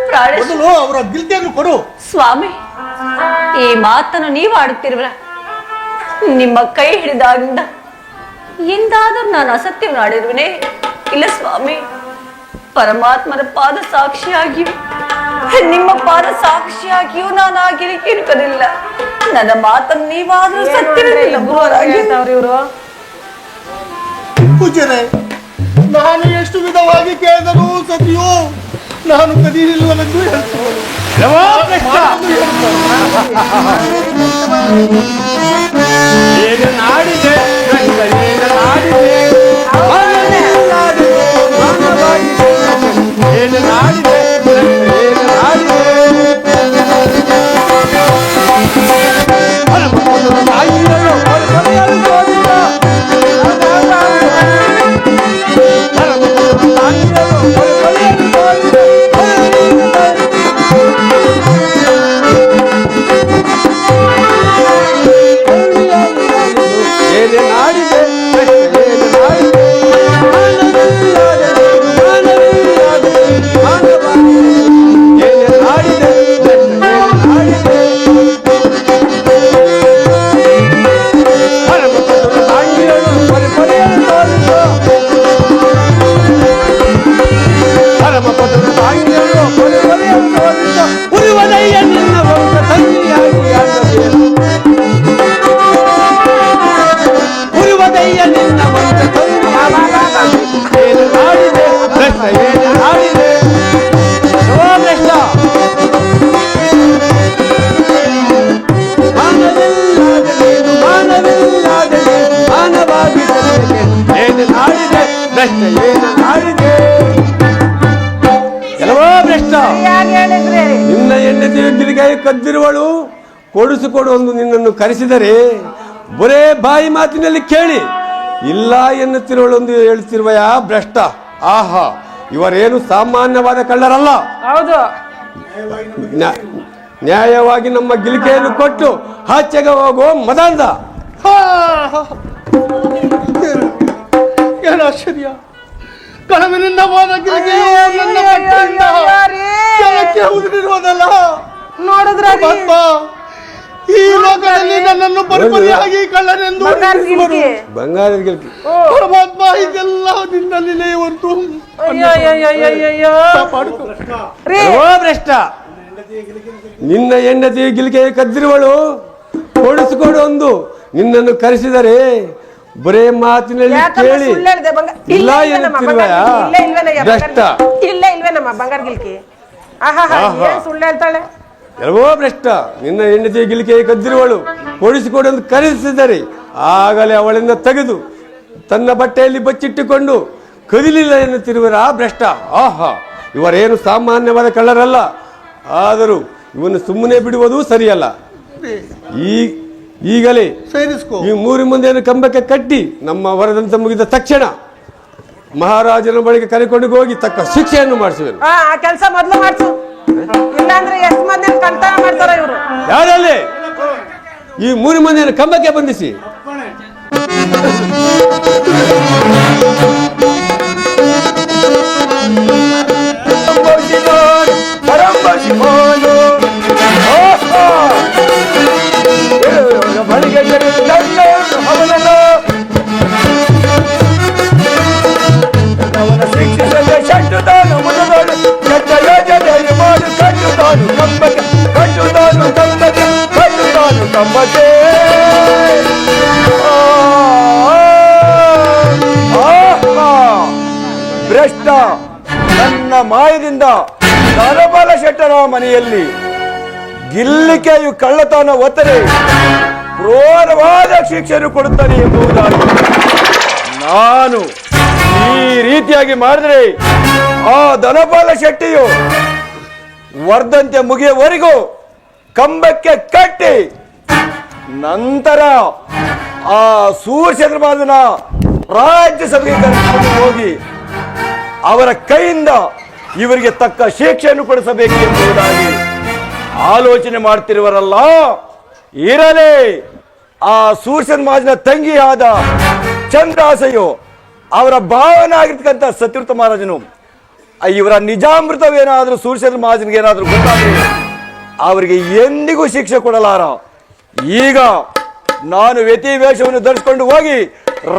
ಪ್ರಾಣೇಶ್ ಮೊದಲು ಅವರ ಗಿಲ್ತಿಯನ್ನು ಕೊಡು. ಸ್ವಾಮಿ ಈ ಮಾತನ್ನು ನೀವು ಆಡುತ್ತಿರುವರ ನಿಮ್ಮ ಕೈ ಹಿಡಿದಾಗಿಂದ ಎಂದಾದರೂ ನಾನು ಅಸತ್ಯವನ್ನು ಆಡಿರುವನೇ? ಇಲ್ಲ ಸ್ವಾಮಿ, ಪರಮಾತ್ಮನ ಪಾದ ಸಾಕ್ಷಿಯಾಗಿಯೂ ನಿಮ್ಮ ಪಾದ ಸಾಕ್ಷಿಯಾಗಿಯೂ ನಾನು ಆ ಗಿರಿಕೆ ಇರುವುದಿಲ್ಲ. ನನ್ನ ಮಾತನ್ನು ನೀವಾದರೂ ಸತ್ಯವೆಂದು ನಂಬುವರಾಗಿ ಇವರು ಪೂಜ್ಯರೇ, ನಾನು ಎಷ್ಟು ವಿಧವಾಗಿ ಕೇಳಿದರೂ ಸತಿಯೋ ನಾನು ಕದಿಲಿಲ್ಲವೆಂದು ಹೇಳ್ತೇನೆ. ಏನು ನಾಡಿದೆ ಏನು ನಾಡಿದೆ ಏನು ನಾಡಿದೆ ಏನು ನಾಡಿದೆ ನಿನ್ನ ಹೆಂಡತಿಯು ಗಿರಿಗಾಯಿ ಕದ್ದಿರುವಳು, ಕೊಡಿಸಿಕೊಡು ಒಂದು ನಿನ್ನನ್ನು ಕರೆಸಿದರೆ ಬರೇ ಬಾಯಿ ಮಾತಿನಲ್ಲಿ ಕೇಳಿ ಇಲ್ಲ ಎನ್ನುತ್ತಿರುವಳೊಂದು ಹೇಳ್ತಿರುವಯ ಭ್ರಷ್ಟ. ಆಹಾ, ಇವರೇನು ಸಾಮಾನ್ಯವಾದ ಕಳ್ಳರಲ್ಲ. ಹೌದು, ನ್ಯಾಯವಾಗಿ ನಮ್ಮ ಗಿಲಿಕೆಯನ್ನು ಕೊಟ್ಟು ಆಚೆಗೆ ಹೋಗೋ ಮದಾಂಧ. ಏನು ಆಶ್ಚರ್ಯ! ಕಳವಿನಿಂದ ಹೋದ ಗಿರಿಕೆಯು ನನ್ನ ಬಟ್ಟೆಯಿಂದ ಕೆಳಕ್ಕೆ ಉದುರಿರುವುದಲ್ಲ. ನೋಡಿದ್ರ ಪರಮಾತ್ಮ, ಈ ಲೋಕದಲ್ಲಿ ನನ್ನನ್ನು ಪರಿಪರಿಯಾಗಿ ಕಳ್ಳನೆಂದು ಬಂಗಾರದ ಗಿಲ್ಕಿ. ಪರಮಾತ್ಮ, ಇದೆಲ್ಲ ನಿನ್ನಲ್ಲಿ ಹೊರತು ಭ್ರಷ್ಟ. ನಿನ್ನ ಹೆಂಡತಿ ಗಿಲಿಕೆ ಕದ್ದಿರುವಳು, ಕೊಡಿಸಿಕೊಡು ಒಂದು ನಿನ್ನನ್ನು ಕರೆಸಿದರೆ ಬರೇ ಮಾತಿನಲ್ಲಿ ಕೇಳಿ ಇಲ್ಲ ಎನ್ನುತ್ತಿರುವಯ ಭ್ರಷ್ಟ. ಇಲ್ಲೇ ಇಲ್ವೇ ನಮ್ಮ ಬಂಗಾರ ಗಿಲ್ಕಿ. ಏನ್ ಸುಳ್ಳು ಹೇಳ್ತಾಳೆ? ಎಲ್ಲವೋ ಭ್ರಷ್ಟ. ನಿನ್ನ ಹೆಂಡತಿ ಗಿಲಿಕೆ ಕದ್ದಿರುವಳು, ಕೊಡಿಸಿಕೊಡು ಎಂದು ಕರೆಸಿದರೆ ಆಗಲೇ ಅವಳಿಂದ ತೆಗೆದು ತನ್ನ ಬಟ್ಟೆಯಲ್ಲಿ ಬಚ್ಚಿಟ್ಟುಕೊಂಡು ಕದಿಲಿಲ್ಲ ಎನ್ನುತ್ತಿರುವರ ಭ್ರಷ್ಟ. ಆಹಾ, ಇವರೇನು ಸಾಮಾನ್ಯವಾದ ಕಳ್ಳರಲ್ಲ. ಆದರೂ ಇವನು ಸುಮ್ಮನೆ ಬಿಡುವುದು ಸರಿಯಲ್ಲ. ಈಗಲೇ ಸೇರಿಸ್ಕೋ. ಈ ಮೂರು ಮಂದಿಯನ್ನು ಕಂಬಕ್ಕೆ ಕಟ್ಟಿ ನಮ್ಮ ವರದಂತ ಮುಗಿದ ತಕ್ಷಣ ಮಹಾರಾಜನ ಬಳಿಗೆ ಕರೆಕೊಂಡು ಹೋಗಿ ತಕ್ಕ ಶಿಕ್ಷೆಯನ್ನು ಮಾಡಿಸುವೆನು. ಆ ಕೆಲಸ ಮೊದ್ಲು ಮಾಡ್ಸು, ಇಲ್ಲಾಂದ್ರೆ ಎಷ್ಟು ಮಂದಿ ಕಳ್ತನ ಮಾಡ್ತಾರ ಇವರು. ಯಾರಲ್ಲಿ ಈ ಮೂರು ಮಂದಿಯನ್ನು ಕಂಬಕ್ಕೆ ಬಂಧಿಸಿ. ಭ್ರಷ್ಟ, ನನ್ನ ಮಾಯದಿಂದ ಧನಬಲ ಶೆಟ್ಟರ ಮನೆಯಲ್ಲಿ ಗಿಲ್ಲಿಕೆಯು ಕಳ್ಳತನ ಒತ್ತರೆ ಕ್ರೂರವಾದ ಶಿಕ್ಷೆಯನ್ನು ಕೊಡುತ್ತಾನೆ ಎಂಬುದಾಗಿ ನಾನು ಈ ರೀತಿಯಾಗಿ ಮಾಡಿದರೆ ಆ ಧನಪಾಲ ಶೆಟ್ಟಿಯು ವರ್ಧಂತೆ ಮುಗಿಯುವವರೆಗೂ ಕಂಬಕ್ಕೆ ಕಟ್ಟಿ ನಂತರ ಆ ಸೂರ್ಯಚಂದ್ರಮಾದನ ರಾಜ್ಯಸಭೆಗೆ ಕರೆದುಕೊಂಡು ಹೋಗಿ ಅವರ ಕೈಯಿಂದ ಇವರಿಗೆ ತಕ್ಕ ಶಿಕ್ಷೆಯನ್ನು ಕೊಡಿಸಬೇಕು ಎಂಬುದಾಗಿ ಆಲೋಚನೆ ಮಾಡ್ತಿರುವರಲ್ಲ. ಇರಲೇ ಆ ಸೂರ್ಯಚಂದ್ರಮಾದನ ತಂಗಿಯಾದ ಚಂದ್ರಾಸೆಯು ಅವರ ಭಾವನಾಗಿರ್ತಕ್ಕಂಥ ಸತ್ಯವ್ರತ ಮಹಾರಾಜನು ಇವರ ನಿಜಾಮೃತವೇನಾದ್ರೂ ಸೂರ್ಯಚಂದ್ರ ಮಹಾರಾಜನಿಗೆ ಏನಾದ್ರೂ ಗೊತ್ತಾದ್ರೆ ಅವರಿಗೆ ಎಂದಿಗೂ ಶಿಕ್ಷೆ ಕೊಡಲಾರ. ಈಗ ನಾನು ವ್ಯತಿ ವೇಷವನ್ನು ಧರಿಸಿಕೊಂಡು ಹೋಗಿ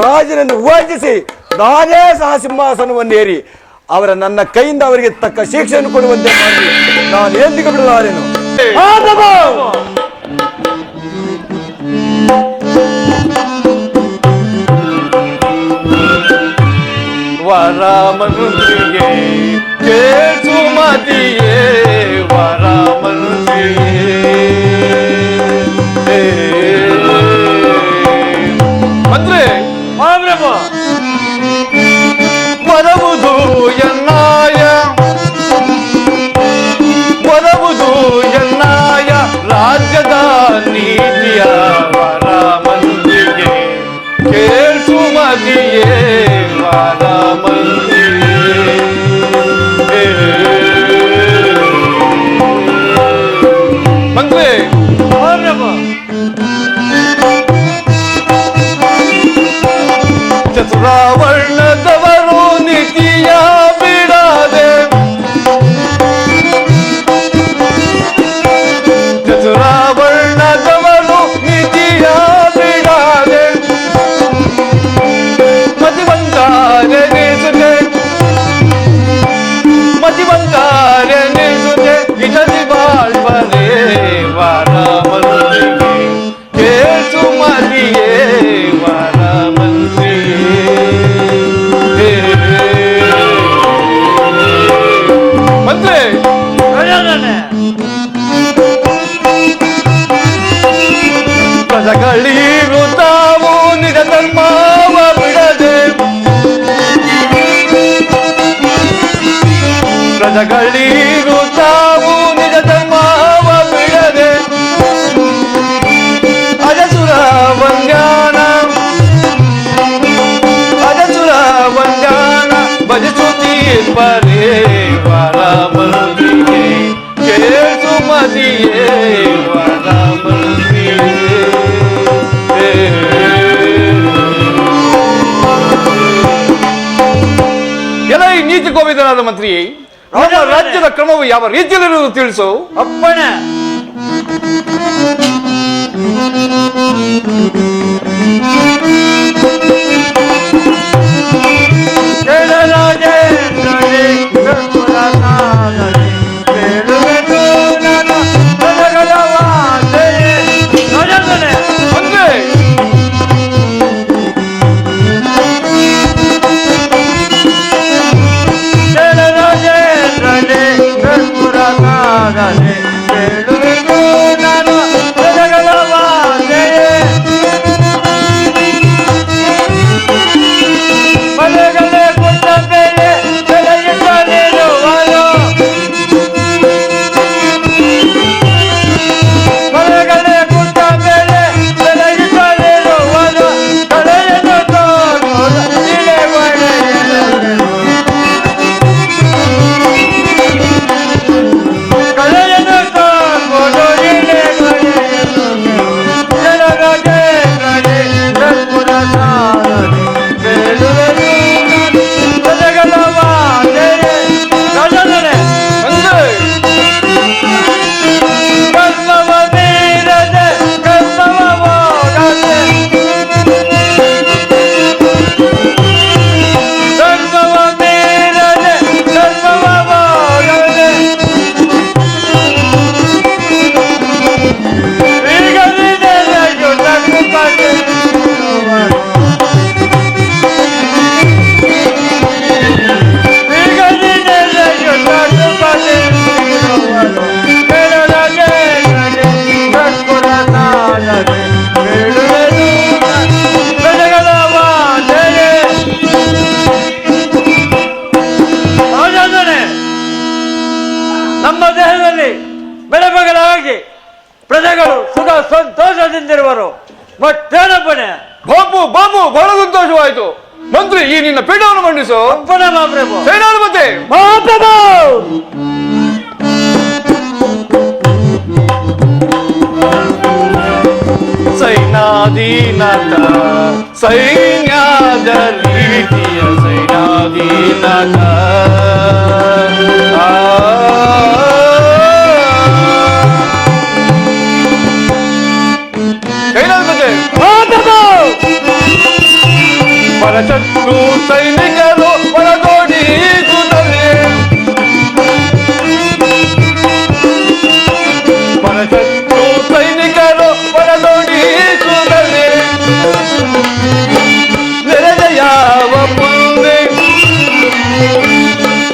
ರಾಜನನ್ನು ವಂಚಿಸಿ ನಾನೇ ಸಹ ಸಿಂಹಾಸನವನ್ನೇರಿ ಅವರ ನನ್ನ ಕೈಯಿಂದ ಅವರಿಗೆ ತಕ್ಕ ಶಿಕ್ಷೆಯನ್ನು ಕೊಡುವಂತೆ ಮಾಡಿ ನಾನು ಎಂದಿಗೂ ಬಿಡಲಾರೇನು. ವರಮನುಗೆ ಕೇಸುಮತಿಯೇ ವರಮನುಗೆ ಅಂದ್ರೆ ಮರವುದು ಎನ್ನಾಯ ರಾಜ್ಯದ ನೀತಿಯ ವರಮನುಗೆ ಕೇಸುಮತಿಯೇ ಮಂತ್ರಿ ಚತುರಾವರ್ಣದವರು ನೀತಿಯ ಬಿಡದೆ ಚತುರಾವರ್ಣದವರು ನೀತಿಯ ಬಿಡದೆ ಮತಿವಂತಾರೆನಿಸುತ್ತೆ ಇಟದಿ ಬಾಳ್ವನೆ ವರಮನುಗೆ ಕೇಸುಮತಿಯೇ ಮಂತ್ರಿ ಪ್ರಜೆಗಳಿರು ತಾವು ನಿಜ ಧರ್ಮವ ಬಿಡದೆ ಪ್ರಜೆಗಳಿರು ತಾವು ನಿಜ ಧರ್ಮವ ಬಿಡದೆ ಅಜಸುರ ವಂದ್ಯಾನ ಭಜಿಸುತ್ತೀರ್ಪರೇ ವರಮನುಗೆ ಕೇಸುಮತಿಯೇ ವರಮನುಗೆ ಎಲ್ಲ ಈ ನೀತಿ ಕೋವಿದನಾದ ಮಂತ್ರಿ ನಮ್ಮ ರಾಜ್ಯದ ಕ್ರಮವು ಯಾವ ರೀತಿಯಲ್ಲಿರುವುದು ತಿಳಿಸು. ಅಪ್ಪಣೆ. ನಮ್ಮ ದೇಹದಲ್ಲಿ ಬೆಳಬೆಳಗಾಗಿ ಪ್ರಜೆಗಳು ಸುಖ ಸಂತೋಷದಿಂದಿರುವರು. ಮತ್ತೇನಪ್ಪಣೆ? ಬಾಬು ಬಾಬು ಬಹಳ ಸಂತೋಷವಾಯಿತು. ಮಂತ್ರಿ ಈ ನಿನ್ನ ಪೀಠವನ್ನು ಮಂಡಿಸು. ಅಪ್ಪಣೆ ಮಹಾಪ್ರಭು. ಸೇನಾಧಿಪತಿ ಮಹಾಪ್ರಭು. ಸೈನಾ ಸೈನ್ಯಾಧೀನತ ಸೈನ್ಯದ ರೀತಿಯ ಸೈನ್ಯಾಧೀನತ ಪರಶತ್ರು ಸೈನಿಕರು ಹೊರಗೋಡಿಸುತ್ತಲೇ ಪರಶತ್ರು ಸೈನಿಕರು ಹೊರಗೋಡಿಸುತ್ತಲೇ ನೆರೆದ ಯಾವ ಪಂದೆ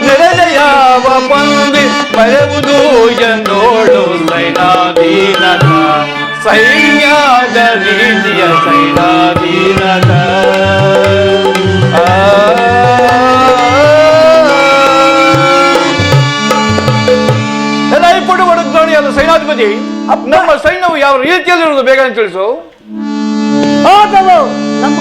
ನೆರೆದ ಯಾವ ಪಂದೆ ಮರೆಯುವುದು ಎಂದೋಳು ಸೈನಾಧೀನತ ಸೈನ್ಯದ ರೀತಿಯ ಸೈನಾಧೀನತ ಎಲ್ಲ ಇಪ್ಪಟ್ಟು ಹೊಡೆದ ಸೈನಾಧಿಪತಿ ನಮ್ಮ ಸೈನ್ಯವು ಯಾವ ರೀತಿಯಲ್ಲಿರುವುದು ಬೇಗ ತಿಳಿಸು. ನಮ್ಮ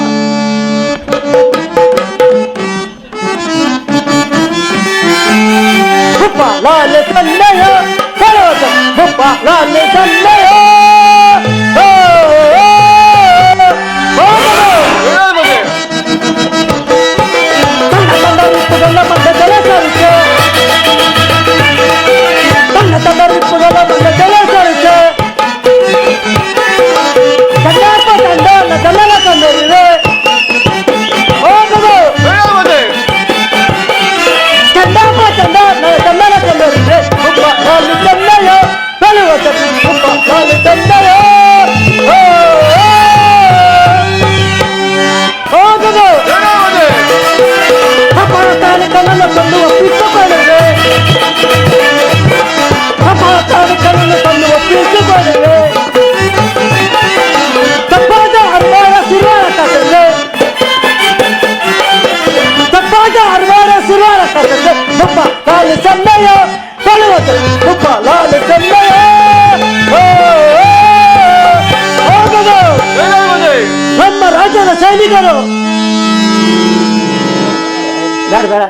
ನಮ್ಮ ರಾಜ್ಯದ ಸೈನಿಕರು ಬೇಡ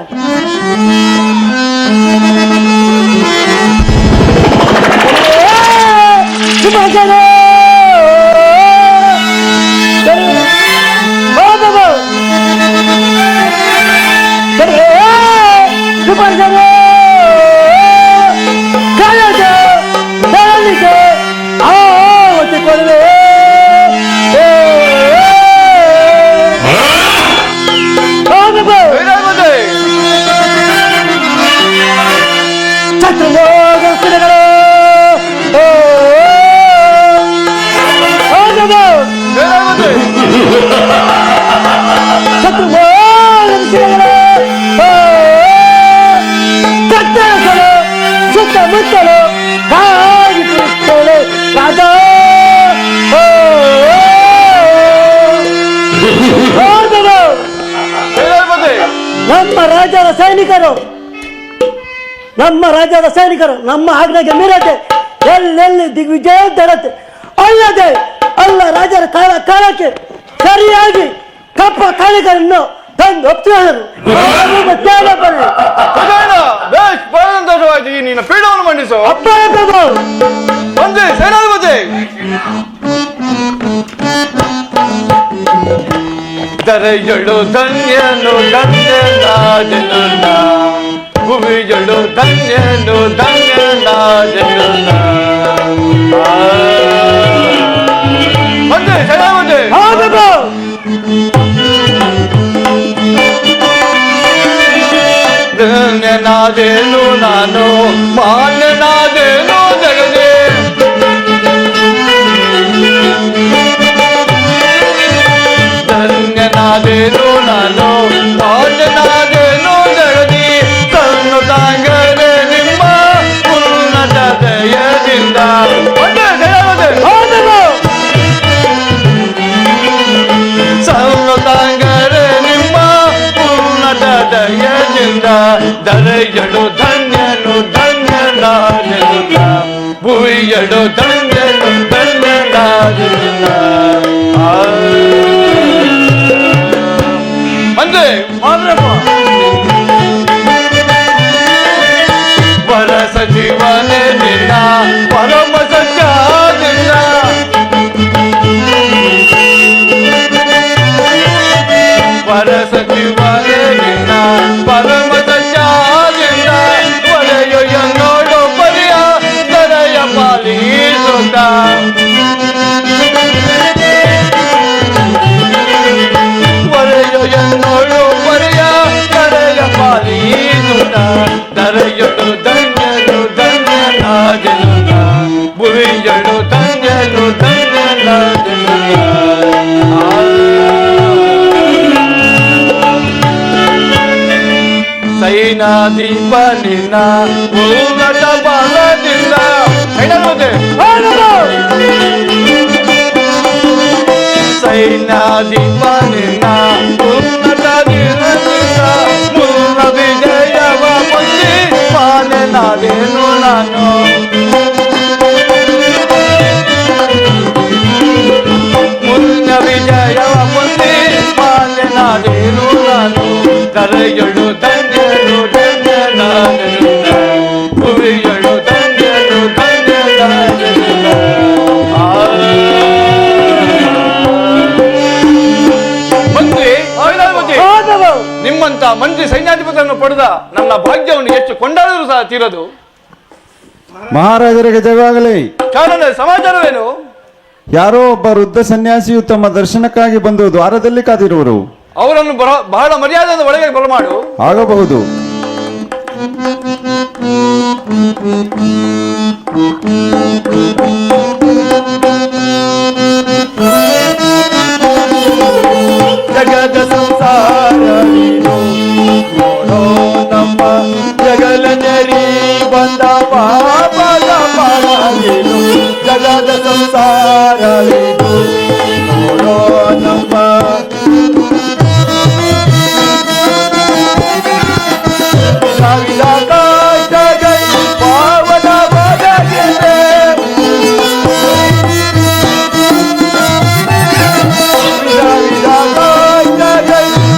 ಸುತ್ತಮುತ್ತಲು ಕಾಡಿಸುತ್ತೇನೆ ರಾಜ. ನಮ್ಮ ರಾಜ್ಯದ ಸೈನಿಕರು ನಮ್ಮ ಆಜ್ಞೆಗೆ ಮೀರದೆ ಎಲ್ಲೆಲ್ಲಿ ದಿಗ್ವಿಜಯ ದೊರತೆ ಅಲ್ಲದೆ ಅಲ್ಲ ರಾಜರ ಕಾಲಕ್ಕೆ ಸರಿಯಾಗಿ ಕಪ್ಪ ಕಾಣಿಗಳನ್ನು ತಂದು ಒಪ್ಪಿಸಿದರು. ನಿನ್ನ ಪೀಠವನ್ನು ಮಂಡಿಸು. ಒಂದೇ ಸೇನಾಧಿಪತಿ ದರೆಯಳು ಧನ್ಯನು ಧನ್ಯನಾದೆನುಲ್ಲ ಭುವಿಯಳು ಧನ್ಯನು ಧನ್ಯನಾದೆನುಲ್ಲ. ಒಂದೇ ಸೇನಾಧಿಪತಿ ಧನ್ಯನಾದೆನು ನಾನು ಮಾನ್ಯನಾದೆನು ಜಗದೇ. ಧನ್ಯನಾದೆನು ನಾನು ಮಾನ್ಯನಾದೆನು ಜಗದಿ ತನ್ನು ತಾಂಗರೆ ನಿಮ್ಮ ಉನ್ನತ ದಯದಿಂದ. ಸನ್ನು ತಾಂಗರೆ ನಿಮ್ಮ ಉನ್ನತ ದಯದಿಂದ ದರೆಯಳು ಧನ್ಯನು ಧನ್ಯನಾದೆನುಲ್ಲ ಭುವಿಯಳು ಧನ್ಯನು ಧನ್ಯನಾದೆನುಲ್ಲ. ಅಂದೆ ವರಸ ಜೀವನೇ ನಿನ್ನ ಪರಮ ಸತ್ಯದಿಂದ ಸೈನಾದೀಪ ನಿನ್ನ ಉನ್ನತ ಬಲದಿಂದ ಸೈನಾದೀಪ ನಿನ್ನ ಉನ್ನತ ದಿನದಿಂದ ಮುನ್ನ ವಿಜಯವ ಮುಂದೆ ಪಾಲನಾದೇನು ನಾನು ಮುನ್ನ ವಿಜಯವ ಮುಂದೆ ಪಾಲನಾದೇನು ನಾನು ಕರೆಯಳು ಧನ್ಯನು ಧನ್ಯನಾದನಿಂದ ಭುವಿಯಳು ಧನ್ಯನು ಧನ್ಯನಾದನಿಂದ ನಿಮ್ಮಂತ ಮಂತ್ರಿ ಸೈನ್ಯಾಧಿಪತಿಯನ್ನು ಪಡೆದ ನನ್ನ ಭಾಗ್ಯವನ್ನು ಎಷ್ಟು ಕೊಂಡಾದರೂ ಸಹ ತೀರದು. ಮಹಾರಾಜರಿಗೆ ಜಯವಾಗಲಿ. ಕಾರಣ ಸಮಾಚಾರವೇನು? ಯಾರೋ ಒಬ್ಬ ವೃದ್ಧ ಸನ್ಯಾಸಿಯು ತಮ್ಮ ದರ್ಶನಕ್ಕಾಗಿ ಬಂದು ದ್ವಾರದಲ್ಲಿ ಕಾದಿರುವರು. ಅವರನ್ನು ಬಹಳ ಮರ್ಯಾದೆಯಿಂದ ಒಳಗೆ ಬರಮಾಡು. ಆಗಬಹುದು. ಜಗದ ಸಂಸಾರ ನಮ್ಮ ಜಗಲ ನೆರಿ ಬಂದ ಪಾಪದ ಪಾಡೇನು ಜಗದ ಸಂಸಾರ ನಮ್ಮ ಪಾವನ ಬದಲಿದೆ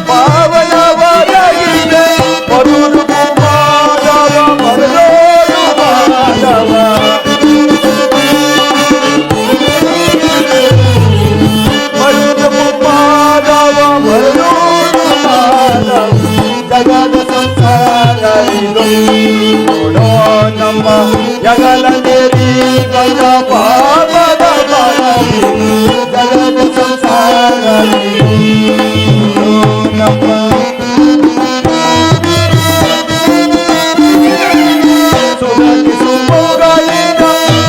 ಪಾವನವಾಗಿದೆ ಮರುಳು ಮಾಧವ ಮರಳೋಡು ಮಾಧವ ಮರುಳು ಮಾಧವ ಮರಳೋಡು ಮಾಧವ ಜಗದ ಸಂಸಾರ ನೋಡೋ ನಮ್ಮ ಜಗಲ ನೆರಿ ಬಂದ ಪಾಪದ ಜಗದ ಸಂಸಾರ ನಮ್ಮ ಸುಗತಿ ಸುಮೋಗಳಿನ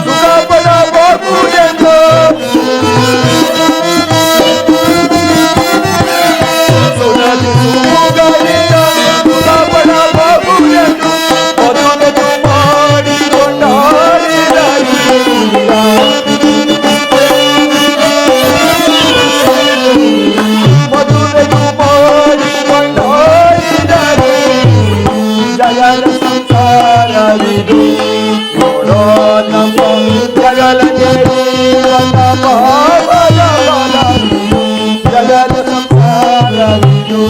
ಸುಖ ಪಡಬಹುದೆಂದು ಸುಗತಿ ಸುಮೋಗಳಿನ ಸುಖ ಪಡಬಹುದೆಂದು ಮದುವೆ ಮಾಡಿಕೊಂಡಾಡಿದ ಮದುವೆಯು ಮಾಡಿಕೊಂಡಾಡಿದರೆ ಜಗದ ಸಂಸಾರವಿದು ನೋಡೋ ನಮ್ಮ ಜಗಲ ಜಗದ ಸಂಸಾರವಿದು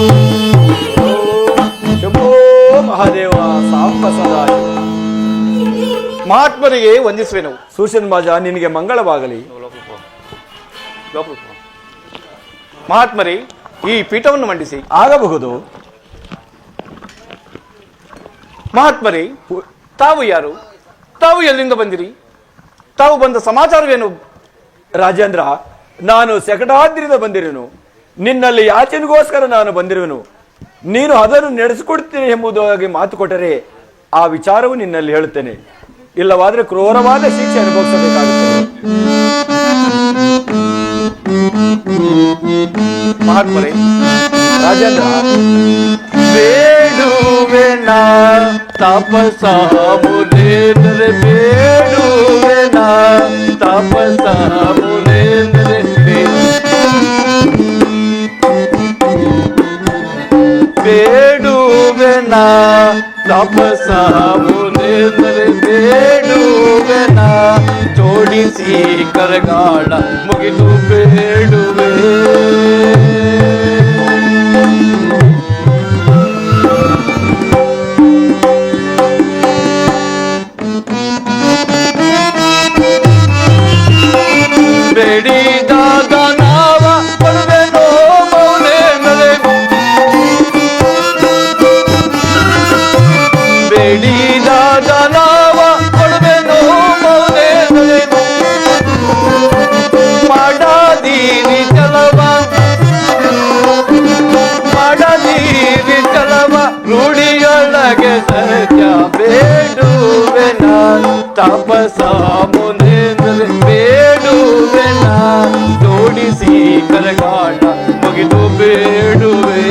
ಶಂಭೋ ಮಹಾದೇವ ಸಾಂಬ ಸದಾ ಮಹಾತ್ಮರಿಗೆ ವಂದಿಸುವೆನು. ಸೂಷನ್ ಮಾಜ ನಿನಗೆ ಮಂಗಳವಾಗಲಿ. ಮಹಾತ್ಮರೇ, ಈ ಪೀಠವನ್ನು ಮಂಡಿಸಿ. ಆಗಬಹುದು. ಮಹಾತ್ಮರೇ, ತಾವು ಯಾರು? ತಾವು ಎಲ್ಲಿಂದ ಬಂದಿರಿ? ತಾವು ಬಂದ ಸಮಾಚಾರವೇನು? ರಾಜೇಂದ್ರ, ನಾನು ಸೆಕಟಾದ್ರಿಂದ ಬಂದಿರುವೆನು. ನಿನ್ನಲ್ಲಿ ಯಾಚನೆಗೋಸ್ಕರ ನಾನು ಬಂದಿರುವೆನು. ನೀನು ಅದನ್ನು ನಡೆಸಿಕೊಡ್ತೀನಿ ಎಂಬುದಾಗಿ ಮಾತು ಕೊಟ್ಟರೆ ಆ ವಿಚಾರವು ನಿನ್ನಲ್ಲಿ ಹೇಳುತ್ತೇನೆ. ಇಲ್ಲವಾದರೆ ಕ್ರೂರವಾದ ಶಿಕ್ಷೆ ಅನುಭವಿಸಬೇಕಾಗುತ್ತದೆ. ಮಹಾತ್ಮರೇ, ರಾಜೇಂದ್ರ, ಬೇಡುವೆನ ತಪಸ ಮುನೇಂದ್ರ ಬೇಡುವೆನ ತಪಸ ಮುನೇಂದ್ರ ಬೇಡುವೆನ ತಪಸ ಮುನೇಂದ್ರ ಬೇಡುವೆನ ಜೋಡಿಸಿ ಕರಗಾಳ ಮುಗಿದು ಬೇಡುವೆ. ಬೇಡಿದಾಗ ನಾವ ಕೊಡುವೆನೋ ಮೌನೇಂದ್ರೆ ಬೇಡಿದಾಗ ನಾವ ಕೊಡುವೆನೋ ಮೌನೇಂದ್ರೆ ಮಾಡದೀರಿ ಚಲವ ಮಾಡದೀರಿ ಚಲವ ರೂಢಿಯೊಳಗೆ ಸತ್ಯ ಬೇಡುವೆನ ತಪಸ ಮುನೇಂದ್ರೆ ಬೇಡುವೆನ ಜೋಡಿಸಿ ಕರಗಾಟ ಮುಗಿದು ಬೇಡುವೆ.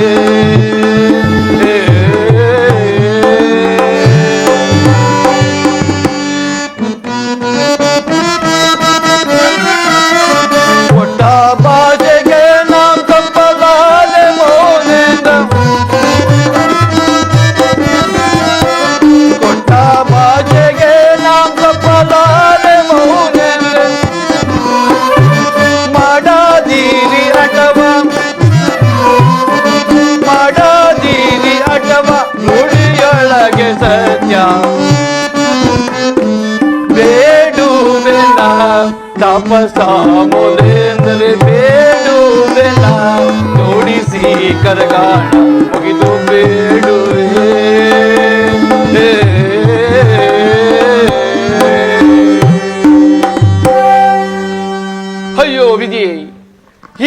ಸತ್ಯ ಬೇಡುವೆನ ತಪಸ ಮೊದಲೆಂದರೆ ಬೇಡುವೆನ ನೋಡಿಸಿ ಕರಗಾಣ ಮುಗಿದು ಬೇಡುವೆ ಅಯ್ಯೋ ವಿಧಿ,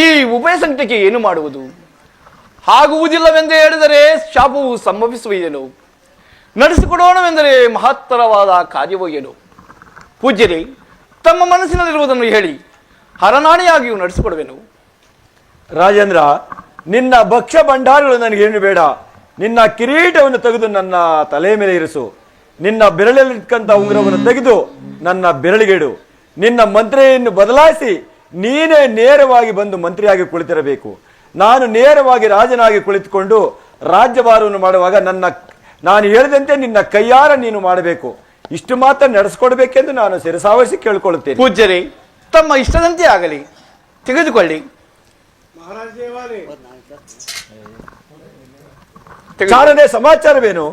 ಈ ಉಭಯ ಸಂಕಟಕ್ಕೆ ಏನು ಮಾಡುವುದು? ಆಗುವುದಿಲ್ಲವೆಂದೇ ಹೇಳಿದರೆ ಶಾಪವು ಸಂಭವಿಸುವ ಏನು? ನಡೆಸಿಕೊಡೋಣವೆಂದರೆ ಮಹತ್ತರವಾದ ಕಾರ್ಯವೋ ಏನು? ಪೂಜ್ಯರೇ, ತಮ್ಮ ಮನಸ್ಸಿನಲ್ಲಿರುವುದನ್ನು ಹೇಳಿ ಹರನಾಣಿಯಾಗಿಯೂ ನಡೆಸಿಕೊಡುವೆನು. ರಾಜೇಂದ್ರ, ನಿನ್ನ ಭಕ್ಷ್ಯ ಭಂಡಾರಗಳು ನನಗೇನು ಬೇಡ. ನಿನ್ನ ಕಿರೀಟವನ್ನು ತೆಗೆದು ನನ್ನ ತಲೆಯ ಮೇಲೆ ಇರಿಸು. ನಿನ್ನ ಬೆರಳಲ್ಲಿಟ್ಕಂತ ಉಂಗುರವನ್ನು ತೆಗೆದು ನನ್ನ ಬೆರಳಿಗೆಡು. ನಿನ್ನ ಮಂತ್ರಿಯನ್ನು ಬದಲಾಯಿಸಿ ನೀನೇ ನೇರವಾಗಿ ಬಂದು ಮಂತ್ರಿಯಾಗಿ ಕುಳಿತಿರಬೇಕು. ನಾನು ನೇರವಾಗಿ ರಾಜನಾಗಿ ಕುಳಿತುಕೊಂಡು ರಾಜ್ಯಭಾರವನ್ನು ಮಾಡುವಾಗ ನಾನು ಹೇಳಿದಂತೆ ನಿನ್ನ ಕೈಯಾರ ನೀನು ಮಾಡಬೇಕು. ಇಷ್ಟು ಮಾತ್ರ ನಡೆಸ್ಕೊಡ್ಬೇಕೆಂದು ನಾನು ಶಿರಸಾವಹಿಸಿ ಕೇಳಿಕೊಳ್ಳುತ್ತೇನೆ. ಪೂಜ್ಯರೇ, ತಮ್ಮ ಇಷ್ಟದಂತೆ ಆಗಲಿ, ತೆಗೆದುಕೊಳ್ಳಿ. ಚಾರನೇ ಸಮಾಚಾರವೇನು?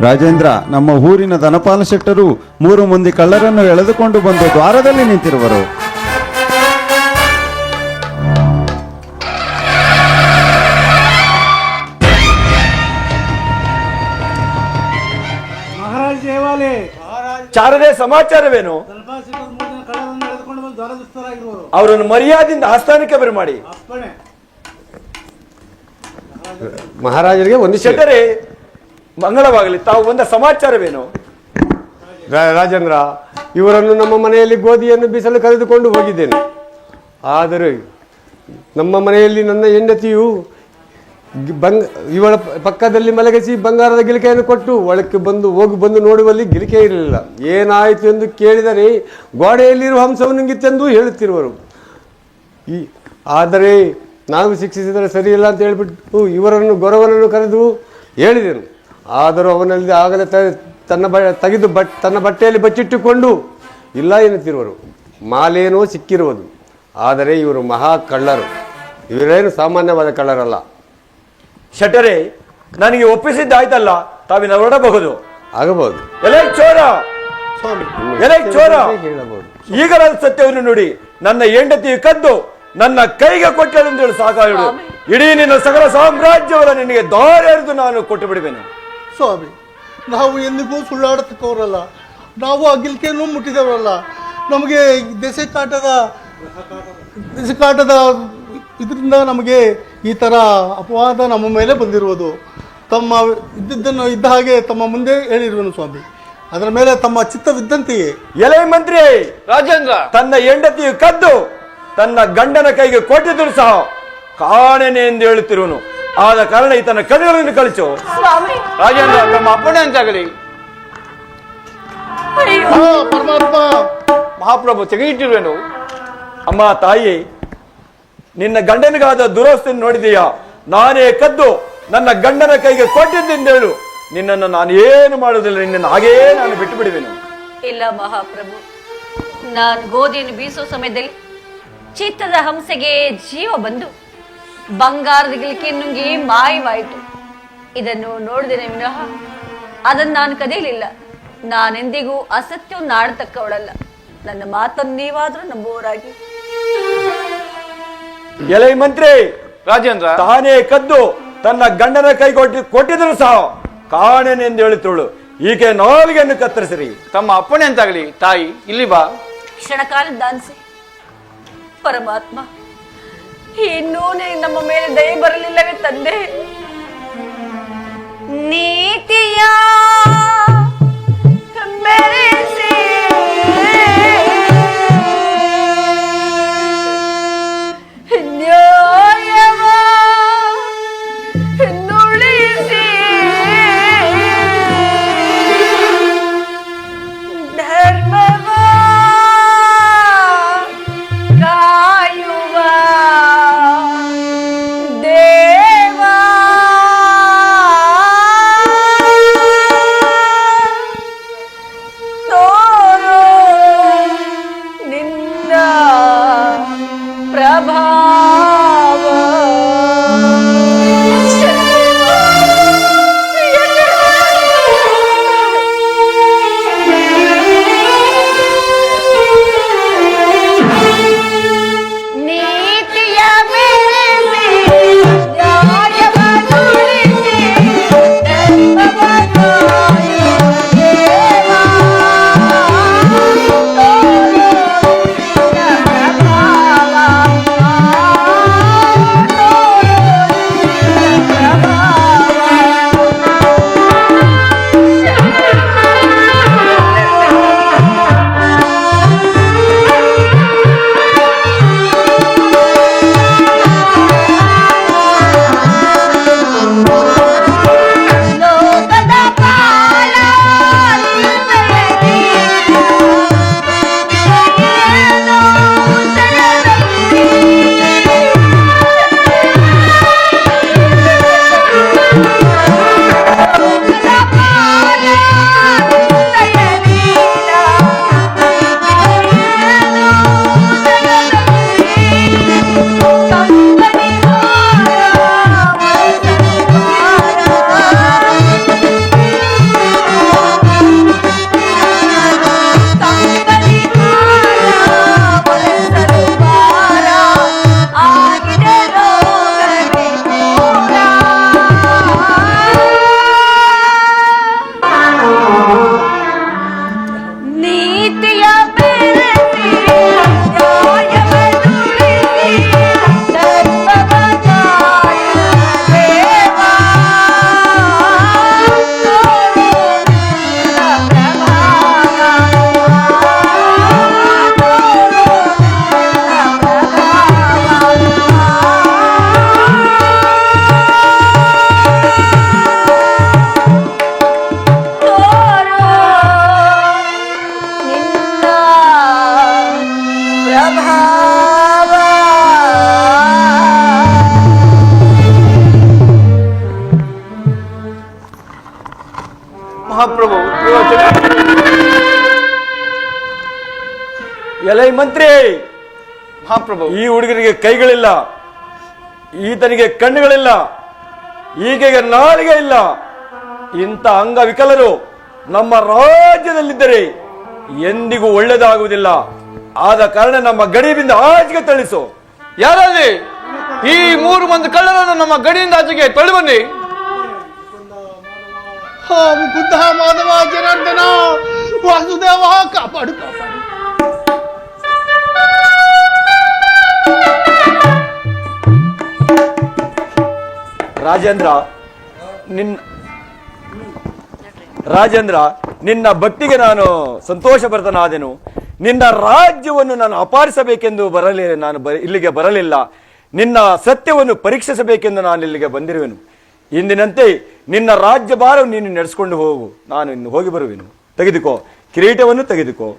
ರಾಜೇಂದ್ರ, ನಮ್ಮ ಊರಿನ ಧನಪಾಲ ಶೆಟ್ಟರು 3 ಮಂದಿ ಕಳ್ಳರನ್ನು ಎಳೆದುಕೊಂಡು ಬಂದು ದ್ವಾರದಲ್ಲಿ ನಿಂತಿರುವರು. ಚಾರನೇ ಸಮಾಚಾರವೇನು? ಅವರನ್ನು ಮರ್ಯಾದೆಯಿಂದ ಆಸ್ಥಾನಕ್ಕೆ ಬರಮಾಡಿ. ಮಹಾರಾಜರಿಗೆ ಒಂದು ಶೆಟ್ಟರೇ, ಮಂಗಳವಾಗಲಿ. ತಾವು ಬಂದ ಸಮಾಚಾರವೇನು? ರಾಜೇಂದ್ರ, ಇವರನ್ನು ನಮ್ಮ ಮನೆಯಲ್ಲಿ ಗೋಧಿಯನ್ನು ಬೀಸಲು ಕರೆದುಕೊಂಡು ಹೋಗಿದ್ದೇನೆ. ಆದರೆ ನಮ್ಮ ಮನೆಯಲ್ಲಿ ನನ್ನ ಹೆಂಡತಿಯು ಇವಳ ಪಕ್ಕದಲ್ಲಿ ಮಲಗಿಸಿ ಬಂಗಾರದ ಗಿಲಿಕೆಯನ್ನು ಕೊಟ್ಟು ಒಳಕ್ಕೆ ಬಂದು ನೋಡುವಲ್ಲಿ ಗಿಲಿಕೆ ಇರಲಿಲ್ಲ. ಏನಾಯಿತು ಎಂದು ಕೇಳಿದರೆ ಗೋಡೆಯಲ್ಲಿರುವ ಹಂಸವನ್ನು ನುಂಗಿತ್ತೆಂದು ಹೇಳುತ್ತಿರುವರು. ಆದರೆ ನಾವು ಶಿಕ್ಷಿಸಿದರೆ ಸರಿಯಿಲ್ಲ ಅಂತ ಹೇಳಿಬಿಟ್ಟು ಇವರನ್ನು ಗೊರವನನ್ನು ಕರೆದು ಹೇಳಿದೆನು. ಆದರೂ ಅವನಲ್ಲಿ ಆಗಲೇ ತನ್ನ ಬಟ್ಟೆಯಲ್ಲಿ ಬಚ್ಚಿಟ್ಟುಕೊಂಡು ಇಲ್ಲ ಎನ್ನುತ್ತಿರುವರು. ಮಾಲೇನೋ ಸಿಕ್ಕಿರುವುದು, ಆದರೆ ಇವರು ಮಹಾ ಕಳ್ಳರು. ಇವರೇನು ಸಾಮಾನ್ಯವಾದ ಕಳ್ಳರಲ್ಲ. ಶೆಟ್ಟರೇ, ನನಗೆ ಒಪ್ಪಿಸಿದ್ದಾಯ್ತಲ್ಲ, ತಾವಿನ ಹೊರಡಬಹುದು. ಆಗಬಹುದು. ಎಲೆ ಚೋರ, ಎಲೆ ಚೋರ, ಹೇಳಬಹುದು. ಈಗಲ ಸತ್ಯವನ್ನು ನೋಡಿ ನನ್ನ ಹೆಂಡತಿಯು ಕದ್ದು ನನ್ನ ಕೈಗೆ ಕೊಟ್ಟೆಂದೇಳಿ ಸಾಕಾಗಿಡು. ಇಡೀ ನಿನ್ನ ಸಕಲ ಸಾಮ್ರಾಜ್ಯವನ್ನು ನಿನಗೆ ದಾರಿ ಎರೆದು ನಾನು ಕೊಟ್ಟು ಬಿಡುವೆನು. ಸ್ವಾಮಿ, ನಾವು ಎಂದಿಗೂ ಸುಳ್ಳಾಡತಕ್ಕವರಲ್ಲ. ನಾವು ಅಗಿಲ್ಕೆಯನ್ನು ಮುಟ್ಟಿದವರಲ್ಲ. ನಮಗೆ ದೆಸೆ ಕಾಟದ ಇದರಿಂದ ನಮಗೆ ಈ ಥರ ಅಪವಾದ ನಮ್ಮ ಮೇಲೆ ಬಂದಿರುವುದು. ತಮ್ಮ ಇದ್ದದ್ದನ್ನು ಇದ್ದ ಹಾಗೆ ತಮ್ಮ ಮುಂದೆ ಹೇಳಿರುವನು ಸ್ವಾಮಿ. ಅದರ ಮೇಲೆ ತಮ್ಮ ಚಿತ್ತವಿದ್ದಂತೆಯೇ. ಎಲೆ ಮಂತ್ರಿ ರಾಜೇಂದ್ರ, ತನ್ನ ಹೆಂಡತಿಯು ಕದ್ದು ತನ್ನ ಗಂಡನ ಕೈಗೆ ಕೊಟ್ಟಿದ್ರು ಸಹ ಕಾಣೆನೆ ಎಂದು ಹೇಳುತ್ತಿರುವನು. ಆದ ಕಾರಣ ಈತನ ಕಣ್ಣುಗಳನ್ನು ಕಳಿಸು. ಸ್ವಾಮಿ, ರಾಜೇಂದ್ರ, ತಮ್ಮ ಅಪ್ಪಣೆ ಅಂತಾಗಲಿ. ಪರಮಾತ್ಮ, ಮಹಾಪ್ರಭು, ತೆಗೆಯಿಟ್ಟಿರುವೆನು. ಅಮ್ಮ ತಾಯಿ, ನಿನ್ನ ಗಂಡನಿಗಾದ ದುರವಸ್ಥೆಯನ್ನು ನೋಡಿದೀಯಾ? ನಾನೇ ಕದ್ದು ನನ್ನ ಗಂಡನ ಕೈಗೆ ಕೊಟ್ಟಿದ್ದೆಂದೇಳು. ನಿನ್ನನ್ನು ನಾನು ಏನು ಮಾಡುವುದಿಲ್ಲ. ನಿನ್ನನ್ನು ಹಾಗೇ ನಾನು ಬಿಟ್ಟು ಬಿಡುವೆನು. ಇಲ್ಲ ಮಹಾಪ್ರಭು, ನಾನು ಗೋಧಿಯನ್ನು ಬೀಸೋ ಸಮಯದಲ್ಲಿ ಚಿತ್ತದ ಹಂಸೆಗೆ ಜೀವ ಬಂದು ಬಂಗಾರದ ಗಿಲಿಕೆ ನುಂಗಿ ಮಾಯವಾಯಿತು. ಇದನ್ನು ನೋಡಿದೇನೆ ವಿನಃ ಅದನ್ನು ನಾನು ಕದಿಯಲಿಲ್ಲ. ನಾನೆಂದಿಗೂ ಅಸತ್ಯವನ್ನು ಆಡತಕ್ಕವಳಲ್ಲ. ನನ್ನ ಮಾತನ್ನು ನೀವಾದ್ರೂ ನಂಬುವರಾಗಿ. ಎಲೆ ಮಂತ್ರಿ ರಾಜೇಂದ್ರ, ತಾನೇ ಕದ್ದು ತನ್ನ ಗಂಡನ ಕೈ ಕೊಟ್ಟಿದ್ರು ಸಹ ಕಾಣೆನೆಂದು ಹೇಳುತ್ತಳು. ಈಕೆ ನಾಲಿಗೆಯನ್ನು ಕತ್ತರಿಸಿರಿ. ತಮ್ಮ ಅಪ್ಪಣೆ ಅಂತಾಗಲಿ. ತಾಯಿ, ಇಲ್ಲಿ ಬಾ. ಕ್ಷಣಕಾಲದ ದಾನ್ಸಿ. ಪರಮಾತ್ಮ, ಇನ್ನೂ ನಮ್ಮ ಮೇಲೆ ದಯೆ ಬರಲಿಲ್ಲವೇ ತಂದೆ? ನೀತಿಯ ಮೆರೆಸಿ ನ್ಯಾಯವ ನುಳಿಸಿ ಧರ್ಮವ ಕಾಯುವ ದೇವ. ಮಹಾಪ್ರಭು ಎಲೈ ಮಂತ್ರಿ, ಮಹಾಪ್ರಭು ಈ ಹುಡುಗರಿಗೆ ಕೈಗಳಿಲ್ಲ, ಈತನಿಗೆ ಕಣ್ಣುಗಳಿಲ್ಲ, ಈಕೆಗೆ ನಾಲಿಗೆ ಇಲ್ಲ. ಇಂಥ ಅಂಗವಿಕಲರು ನಮ್ಮ ರಾಜ್ಯದಲ್ಲಿದ್ದರೆ ಎಂದಿಗೂ ಒಳ್ಳೆಯದಾಗುವುದಿಲ್ಲ. ಆದ ಕಾರಣ ನಮ್ಮ ಗಡಿಯಿಂದ ಆಚೆಗೆ ತಳಿಸು. ಯಾರಲ್ಲಿ ಈ 3 ಮಂದಿ ಕಳ್ಳರನ್ನು ನಮ್ಮ ಗಡಿಯಿಂದ ಆಚೆಗೆ ತಳ್ಳಿ ಬನ್ನಿ. ಮುಕುಂದ ಮಾಧವ ಜನಾರ್ದನ ವಾಸುದೇವ ಕಾಪಾಡು ಕಾಪಾಡು. ರಾಜೇಂದ್ರ, ನಿನ್ನ ಭಕ್ತಿಗೆ ನಾನು ಸಂತೋಷಭರಿತನಾದೆನು. ನಿನ್ನ ರಾಜ್ಯವನ್ನು ನಾನು ಅಪಹರಿಸಬೇಕೆಂದು ಇಲ್ಲಿಗೆ ಬರಲಿಲ್ಲ. ನಿನ್ನ ಸತ್ಯವನ್ನು ಪರೀಕ್ಷಿಸಬೇಕೆಂದು ನಾನು ಇಲ್ಲಿಗೆ ಬಂದಿರುವೆನು. ಇಂದಿನಂತೆ ನಿನ್ನ ರಾಜ್ಯ ಭಾರವನ್ನು ನೀನು ನಡೆಸಿಕೊಂಡು ಹೋಗು. ನಾನು ಇನ್ನು ಹೋಗಿ ಬರುವೆನು. ತೆಗೆದುಕೋ, ಕಿರೀಟವನ್ನು ತೆಗೆದುಕೋ.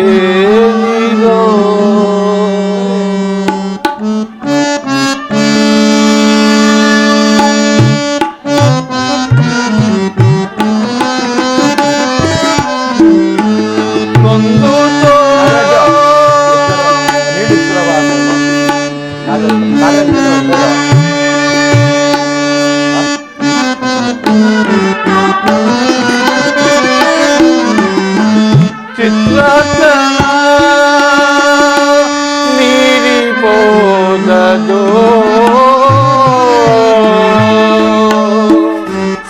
ಚಿತ್ರವೇನಿರೋ ನೀರಿಬೋದದು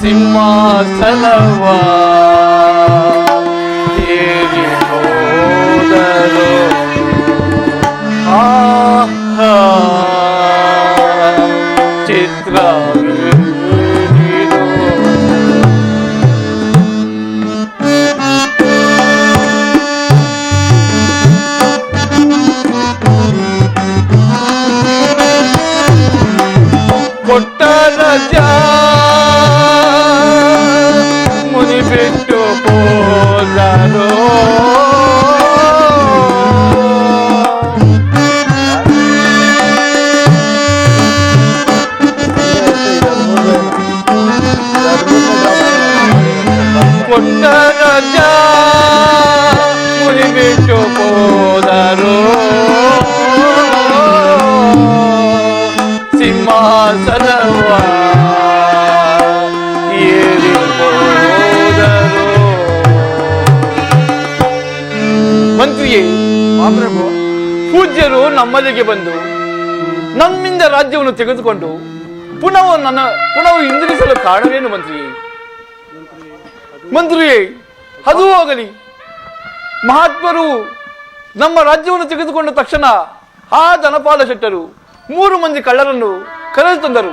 ಸಿಂಹಾಸನವ ಏರಿಬೋದದು ಚಿತ್ರವೇನಿರೋ ಕೊಟ್ಟ ರಜ ಮುನಿ ಬಿಟ್ಟು ಹೋದರು ಕೊಟ್ಟ ರಜ ಮುನಿ ಬಿಟ್ಟು ಹೋದರು ಸಿಂಹಾಸನವ ಏರಿಬೋದರು. ಮಂತ್ರಿಯೇ, ಪೂಜ್ಯರು ನಮ್ಮಲ್ಲಿಗೆ ಬಂದು ನಮ್ಮಿಂದ ರಾಜ್ಯವನ್ನು ತೆಗೆದುಕೊಂಡು ಪುನಃ ಹಿಂದಿರಿಸಲು ಕಾರಣವೇನು ಮಂತ್ರಿಯೇ? ಮಂತ್ರಿಯೇ, ಅದು ಹೋಗಲಿ. ಮಹಾತ್ಮರು ನಮ್ಮ ರಾಜ್ಯವನ್ನು ತೆಗೆದುಕೊಂಡ ತಕ್ಷಣ ಆ ಧನಪಾಲ ಶೆಟ್ಟರು 3 ಮಂದಿ ಕಳ್ಳರನ್ನು ಕರೆದು ತಂದರು.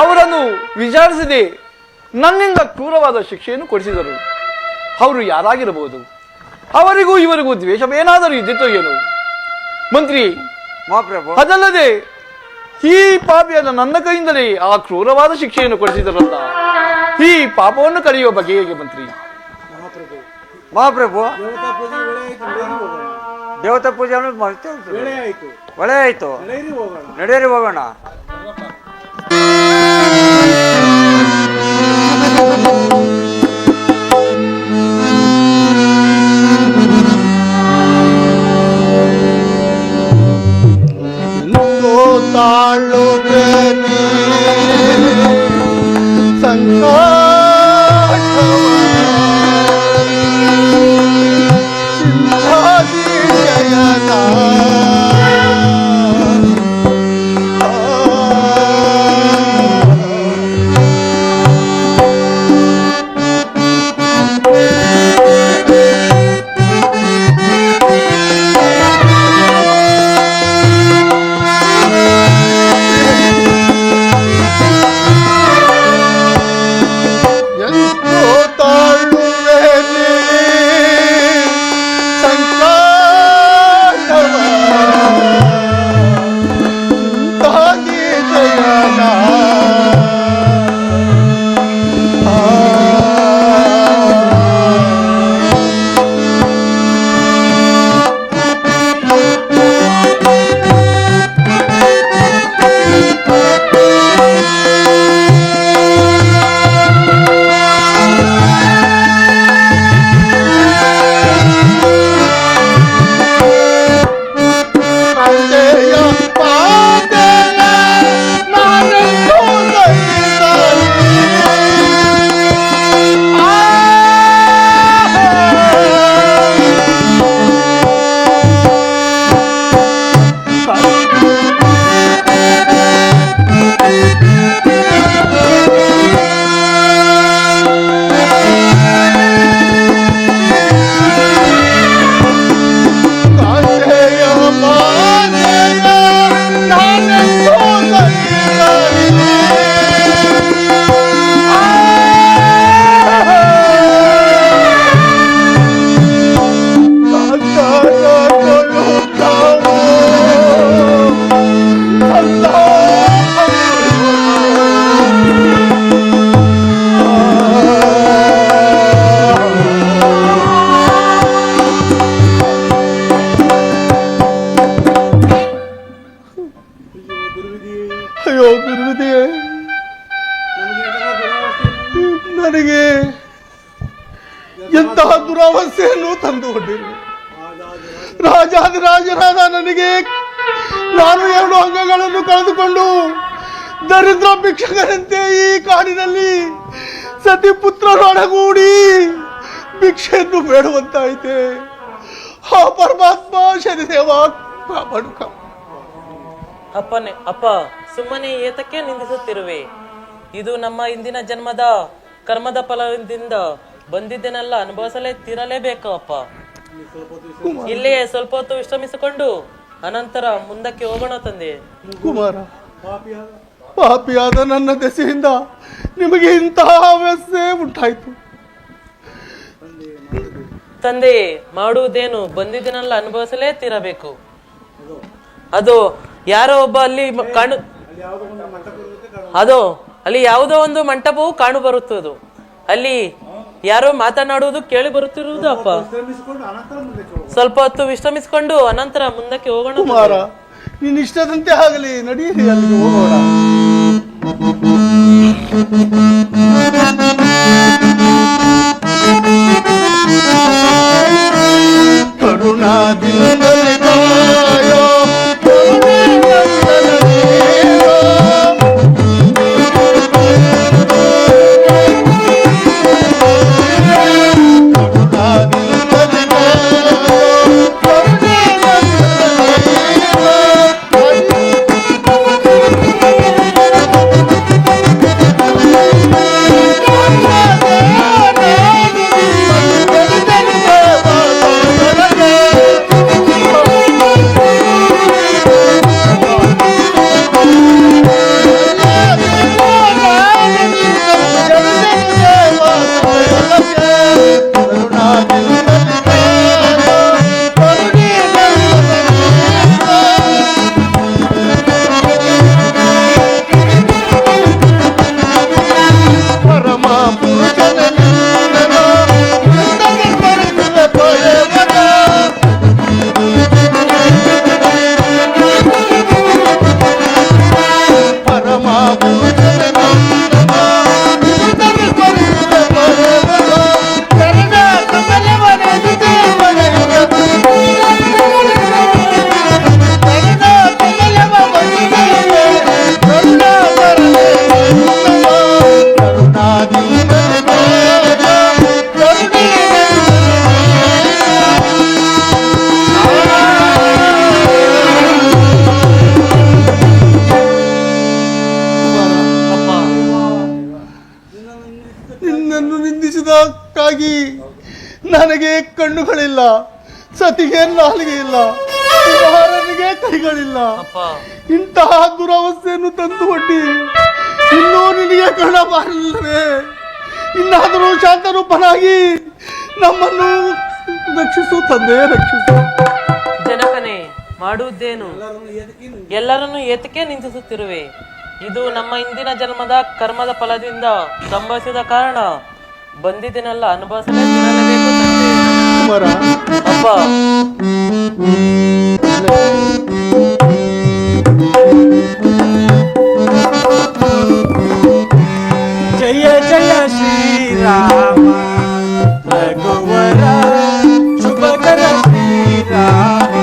ಅವರನ್ನು ವಿಚಾರಿಸದೆ ನನ್ನಿಂದ ಕ್ರೂರವಾದ ಶಿಕ್ಷೆಯನ್ನು ಕೊಡಿಸಿದರು. ಅವರು ಯಾರಾಗಿರಬಹುದು? ಅವರಿಗೂ ಇವರಿಗೂ ದ್ವೇಷವೇನಾದರೂ ಇದ್ದಿತ್ತೋ ಏನು? ಮಂತ್ರಿ, ಅದಲ್ಲದೆ ಈ ಪಾಪಿಯಾದ ನನ್ನ ಕೈಯಿಂದಲೇ ಆ ಕ್ರೂರವಾದ ಶಿಕ್ಷೆಯನ್ನು ಕೊಡಿಸಿದರಲ್ಲ, ಈ ಪಾಪವನ್ನು ಕಳೆಯುವ ಬಗೆ ಹೇಗೆ ಮಂತ್ರಿ? ಮಹಾಪ್ರಭು, ದೇವತಾ ಪೂಜೆ ಒಳ್ಳೆ ಆಯ್ತು. ನಡೆಯರಿ ಹೋಗೋಣ. ತಾಳುವೆ ಸಂಗ ನನಗೆ ಎಂತಹ ದುರವಸ್ಥೆಯನ್ನು ತಂದುಕೊಂಡಿರುವೆ. ರಾಜಾದಿರಾಜರಾದ ನನಗೆ ನಾನು 2 ಅಂಗಗಳನ್ನು ಕಳೆದುಕೊಂಡು ದರಿದ್ರ ಭಿಕ್ಷಕರಂತೆ ಈ ಕಾಡಿನಲ್ಲಿ ಸತಿ ಪುತ್ರರೊಡಗೂಡಿ ಭಿಕ್ಷೆಯನ್ನು ಬೇಡುವಂತಾಯಿತೆ. ಆ ಪರಮಾತ್ಮ ಶನಿದೇವ ಕಾಪಾಡುಕ. ಅಪ್ಪನೇ ಅಪ್ಪ, ಸುಮ್ಮನೆ ಏತಕ್ಕೆ ನಿಂದಿಸುತ್ತಿರುವೆ? ಇದು ನಮ್ಮ ಇಂದಿನ ಜನ್ಮದ ಕರ್ಮದ ಫಲದಿಂದ ಬಂದಿದ್ದನ್ನೆಲ್ಲ ಅನುಭವಿಸಲೇ ತೀರಲೇಬೇಕು ಅಪ್ಪ. ಇಲ್ಲೇ ಸ್ವಲ್ಪ ಹೊತ್ತು ವಿಶ್ರಮಿಸಿಕೊಂಡು ಅನಂತರ ಮುಂದಕ್ಕೆ ಹೋಗೋಣ ತಂದೆ. ಕುಮಾರ, ಪಾಪಿಯಾದ ನನ್ನ ದೆಸೆಯಿಂದ ನಿಮಗೆ ಇಂತಹ ವ್ಯವಸ್ಥೆ ಉಂಟಾಯಿತು. ತಂದೆ, ಮಾಡುವುದೇನು, ಬಂದಿದ್ದನ್ನೆಲ್ಲ ಅನುಭವಿಸಲೇ ತೀರಬೇಕು. ಅದು ಯಾರೋ ಒಬ್ಬ ಅಲ್ಲಿ ಅಲ್ಲಿ ಯಾವುದೋ ಒಂದು ಮಂಟಪವು ಕಾಣು ಬರುತ್ತದು. ಅಲ್ಲಿ ಯಾರೋ ಮಾತನಾಡುವುದು ಕೇಳಿ ಬರುತ್ತಿರುವುದು ಅಪ್ಪ. ಸ್ವಲ್ಪ ಹೊತ್ತು ವಿಶ್ರಮಿಸಿಕೊಂಡು ಅನಂತರ ಮುಂದಕ್ಕೆ ಹೋಗೋಣ. ಕುಮಾರ, ನಿನ್ನ ಇಷ್ಟದಂತೆ ಆಗಲಿ, ನಡೀರಿ, ಅಲ್ಲಿಗೆ ಹೋಗೋಣ. ಕರುಣಾದಿಂದಲೇ ಕಾಯೋ ನಿಂದಿಸಿದಕ್ಕಾಗಿ ನನಗೆ ಕಣ್ಣುಗಳಿಲ್ಲ, ಸತಿಗೆ ನಾಲಿಗೆ ಇಲ್ಲ, ಕುಮಾರನಿಗೆ ಕೈಗಳಿಲ್ಲ. ಇಂತಹ ದುರವಸ್ಥೆಯನ್ನು ತಂದು ಒಡ್ಡಿ ಇನ್ನೂ ನಿನಗೆ ಕಣ ಮಾಡಲಿಲ್ಲವೇ? ಇನ್ನಾದರೂ ಶಾಂತರೂಪನಾಗಿ ನಮ್ಮನ್ನು ರಕ್ಷಿಸು ತಂದೆ, ರಕ್ಷಿಸು. ಜನಕನೇ, ಮಾಡುವುದೇನು? ಎಲ್ಲರನ್ನು ಏತಕ್ಕೆ ನಿಂದಿಸುತ್ತಿರುವೆ? ಇದು ನಮ್ಮ ಇಂದಿನ ಜನ್ಮದ ಕರ್ಮದ ಫಲದಿಂದ ಸಂಭವಿಸಿದ ಕಾರಣ ಬಂದಿದ್ದನ್ನೆಲ್ಲ ಅನುಭವಿಸಲೇ ತಿನ್ನಲೇಬೇಕು ಕುಮಾರ. ಅಪ್ಪ, ಜಯ ಜಯ ಶ್ರೀರಾಮ ರಘುವರ ಶುಭಕರ ಶ್ರೀರಾಮ.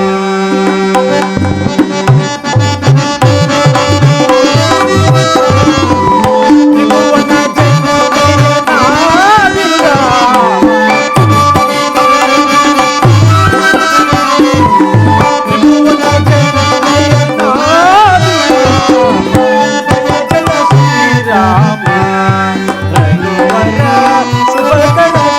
Raghuwara Subhakara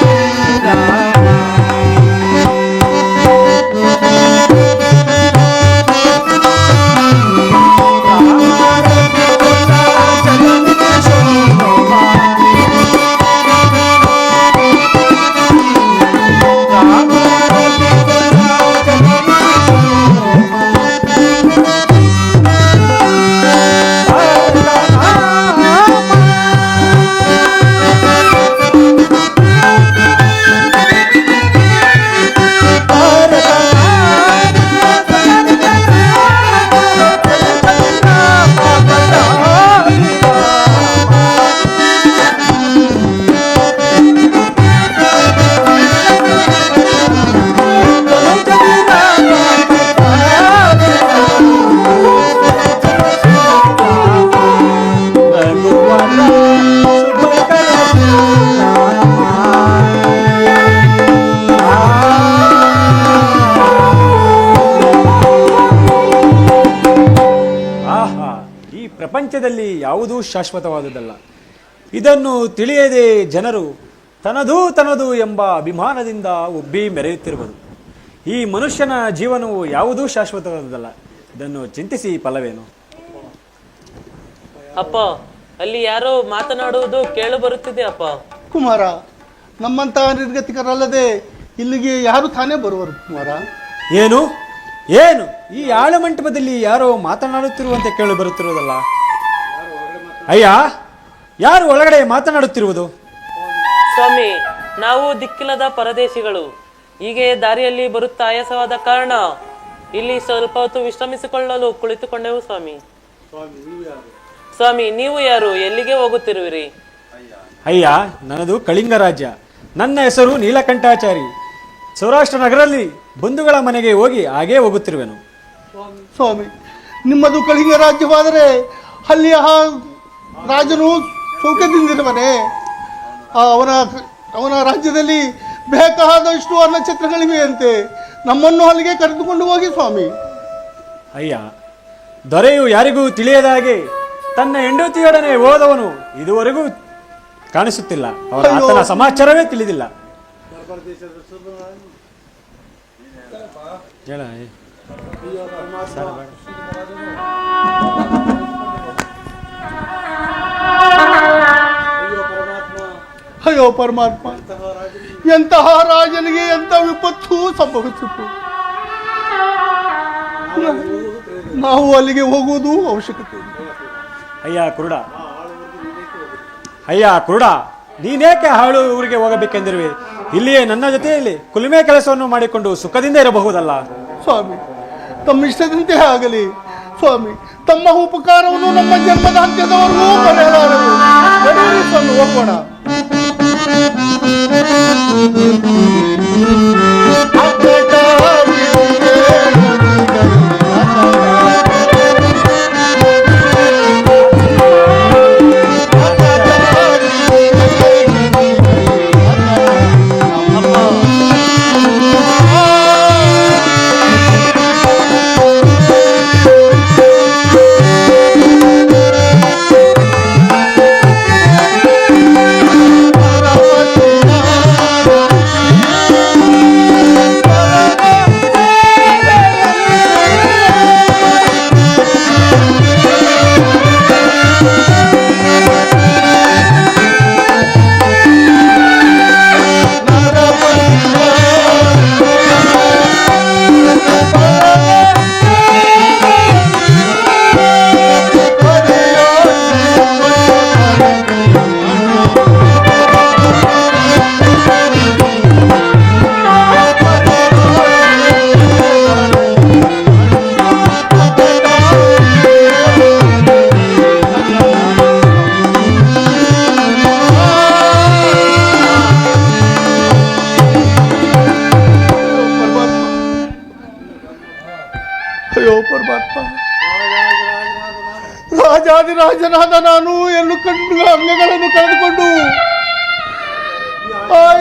ಆಹಾ, ಈ ಪ್ರಪಂಚದಲ್ಲಿ ಯಾವುದೂ ಶಾಶ್ವತವಾದುದಲ್ಲ. ಇದನ್ನು ತಿಳಿಯದೆ ಜನರು ತನದು ಎಂಬ ಅಭಿಮಾನದಿಂದ ಉಬ್ಬಿ ಮೆರೆಯುತ್ತಿರುವುದು. ಈ ಮನುಷ್ಯನ ಜೀವನವು ಯಾವುದೂ ಶಾಶ್ವತವಾದುದಲ್ಲ. ಇದನ್ನು ಚಿಂತಿಸಿ ಫಲವೇನು? ಅಪ್ಪ, ಅಲ್ಲಿ ಯಾರೋ ಮಾತನಾಡುವುದು ಕೇಳು ಬರುತ್ತಿದೆ ಅಪ್ಪ. ಕುಮಾರ, ನಮ್ಮಂತಹ ನಿರ್ಗತಿಕರಲ್ಲದೆ ಇಲ್ಲಿಗೆ ಯಾರು ತಾನೇ ಬರುವರು ಕುಮಾರ? ಏನು ಏನು ಈ ಆಳ ಮಂಟಪದಲ್ಲಿ ಯಾರೋ ಮಾತನಾಡುತ್ತಿರುವಂತೆ ಕೇಳಿ ಬರುತ್ತಿರುವುದಲ್ಲ. ಅಯ್ಯ, ಯಾರು ಒಳಗಡೆ ಮಾತನಾಡುತ್ತಿರುವುದು? ಸ್ವಾಮಿ, ನಾವು ದಿಕ್ಕಿಲ್ಲದ ಪರದೇಶಿಗಳು. ಹೀಗೆ ದಾರಿಯಲ್ಲಿ ಬರುತ್ತಾ ಆಯಾಸವಾದ ಕಾರಣ ಇಲ್ಲಿ ಸ್ವಲ್ಪ ಹೊತ್ತು ವಿಶ್ರಮಿಸಿಕೊಳ್ಳಲು ಕುಳಿತುಕೊಂಡೆವು ಸ್ವಾಮಿ. ಸ್ವಾಮಿ, ನೀವು ಯಾರು? ಎಲ್ಲಿಗೆ ಹೋಗುತ್ತಿರುವಿರಿ? ಅಯ್ಯ, ನನ್ನದು ಕಳಿಂಗ ರಾಜ್ಯ. ನನ್ನ ಹೆಸರು ನೀಲಕಂಠಾಚಾರಿ. ಸೌರಾಷ್ಟ್ರ ನಗರಲ್ಲಿ ಬಂಧುಗಳ ಮನೆಗೆ ಹೋಗಿ ಹಾಗೇ ಹೋಗುತ್ತಿರುವೆನು. ಸ್ವಾಮಿ, ನಿಮ್ಮದು ಕಳಿಂಗ ರಾಜ್ಯವಾದರೆ ಅಲ್ಲಿಯ ರಾಜನು ಸೌಖ್ಯದಿಂದಿರುವನೆ. ಅವನ ರಾಜ್ಯದಲ್ಲಿ ಬೇಕಾದಷ್ಟು ಅನ್ನಛತ್ರಗಳಿವೆಯಂತೆ. ನಮ್ಮನ್ನು ಅಲ್ಲಿಗೆ ಕರೆದುಕೊಂಡು ಹೋಗಿ ಸ್ವಾಮಿ. ಅಯ್ಯ, ದೊರೆಯು ಯಾರಿಗೂ ತಿಳಿಯದ ಹಾಗೆ ತನ್ನ ಹೆಂಡತಿಯೊಡನೆ ಹೋದವನು ಇದುವರೆಗೂ ಕಾಣಿಸುತ್ತಿಲ್ಲ. ಆತನ ಸಮಾಚಾರವೇ ತಿಳಿದಿಲ್ಲ. ಹೇಳ ಅಯ್ಯೋ ಪರಮಾತ್ಮ, ಎಂತಹ ರಾಜನಿಗೆ ಎಂತ ವಿಪತ್ತು ಸಂಭವಿಸಿತು. ನಾವು ಅಲ್ಲಿಗೆ ಹೋಗುವುದು ಅವಶ್ಯಕತೆ ಇದೆ. ಅಯ್ಯ ಕುರುಡ, ನೀನೇಕೆ ಹಾಳು ಊರಿಗೆ ಹೋಗಬೇಕೆಂದಿರುವೆ? ಇಲ್ಲಿಯೇ ನನ್ನ ಜೊತೆಯಲ್ಲಿ ಕುಲುಮೆ ಕೆಲಸವನ್ನು ಮಾಡಿಕೊಂಡು ಸುಖದಿಂದ ಇರಬಹುದಲ್ಲ. ಸ್ವಾಮಿ, ತಮ್ಮ ಇಷ್ಟದಂತೆ ಆಗಲಿ ಸ್ವಾಮಿ. ತಮ್ಮ ಉಪಕಾರವನ್ನು ನಮ್ಮ ಜನ್ಮದ ಅಂತ್ಯದವರೆಗೂ ಮರೆಯಲಾರರು. ನಡೆಯಿರಿ ಸ್ವಾಮಿ, ಹೋಗೋಣ. ರಾಜಾದಿರಾಜನಾದ ನಾನು ಎನ್ನು ಕಂಡು ಅಂಗಗಳನ್ನು ಕಳೆದುಕೊಂಡು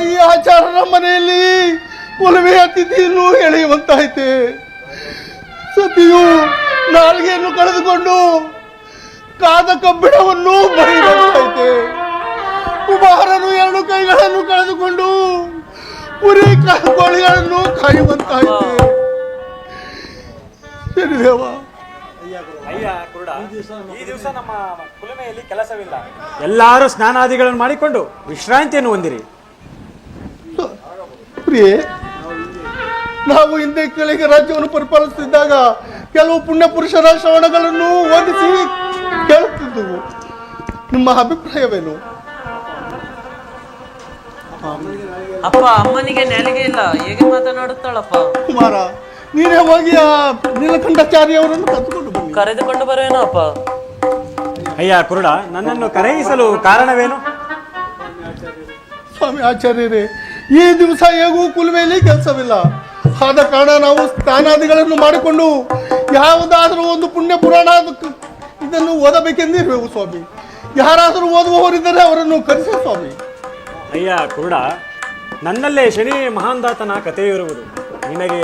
ಈ ಆಚಾರ್ಯರ ಮನೆಯಲ್ಲಿ ಒಲವೆಯ ತಿಥಿಯನ್ನು ಎಳೆಯುವಂತಾಯ್ತೆ. ಸತಿಯು ನಾಲ್ಗೆಯನ್ನು ಕಳೆದುಕೊಂಡು ಕಾದ ಕಬ್ಬಿಣವನ್ನು ಬರೆಯುವಂತಾಯ್ತೆ. ಕುಮಾರನು 2 ಕೈಗಳನ್ನು ಕಳೆದುಕೊಂಡು ಪುರಿ ಕೋಳಿಗಳನ್ನು ಕಾಯುವಂತಾಯ್ತೆ. ದೇವ, ಈ ದಿವಸ ನಮ್ಮ ಕುಲುಮೆಯಲ್ಲಿ ಕೆಲಸವಿಲ್ಲ. ಎಲ್ಲರೂ ಸ್ನಾನಾದಿಗಳನ್ನು ಮಾಡಿಕೊಂಡು ವಿಶ್ರಾಂತಿಯನ್ನು ಹೊಂದಿರಿ. ಪ್ರಿಯೆ, ನಾವು ಹಿಂದೆ ಕೆಳಗೆ ರಾಜ್ಯವನ್ನು ಪರಿಪಾಲಿಸುತ್ತಿದ್ದಾಗ ಕೆಲವು ಪುಣ್ಯ ಪುರುಷರ ಶ್ರವಣಗಳನ್ನು ಓದಿಸಿ ಕೇಳುತ್ತಿದ್ದೆವು. ನಿಮ್ಮ ಅಭಿಪ್ರಾಯವೇನು? ಅಪ್ಪ, ಅಮ್ಮನಿಗೆ ನಾಲಿಗೆ ಇಲ್ಲ, ಹೇಗೆ ಮಾತನಾಡುತ್ತಾಳಪ್ಪ? ಕುಮಾರ, ನೀನೇ ಹೋಗಿ ಆ ನೀಲಕಂಠಾಚಾರಿ ಅವರನ್ನು ಕರೆದುಕೊಂಡು ಬರುವೇನೋ ಅಪ್ಪ? ಅಯ್ಯ ಕುರುಡ, ನನ್ನನ್ನು ಕರೆಯಿಸಲು ಕಾರಣವೇನು? ಸ್ವಾಮಿ ಆಚಾರ್ಯರೇ, ಈ ದಿವಸ ಹೇಗೂ ಕುಲುಮೆಯಲ್ಲಿ ಕೆಲಸವಿಲ್ಲ. ಆದ ಕಾರಣ ನಾವು ಸ್ನಾನಾದಿಗಳನ್ನು ಮಾಡಿಕೊಂಡು ಯಾವುದಾದರೂ ಒಂದು ಪುಣ್ಯ ಪುರಾಣ ಇದನ್ನು ಓದಬೇಕೆಂದಿರುವೆವು ಸ್ವಾಮಿ. ಯಾರಾದರೂ ಓದುವವರಿದ್ದರೆ ಅವರನ್ನು ಕರೆಸಿ ಸ್ವಾಮಿ. ಅಯ್ಯ ಕುರುಡ, ನನ್ನಲ್ಲೇ ಶನಿ ಮಹಾಂದಾತನ ಕಥೆಯಿರುವುದು. ನಿನಗೆ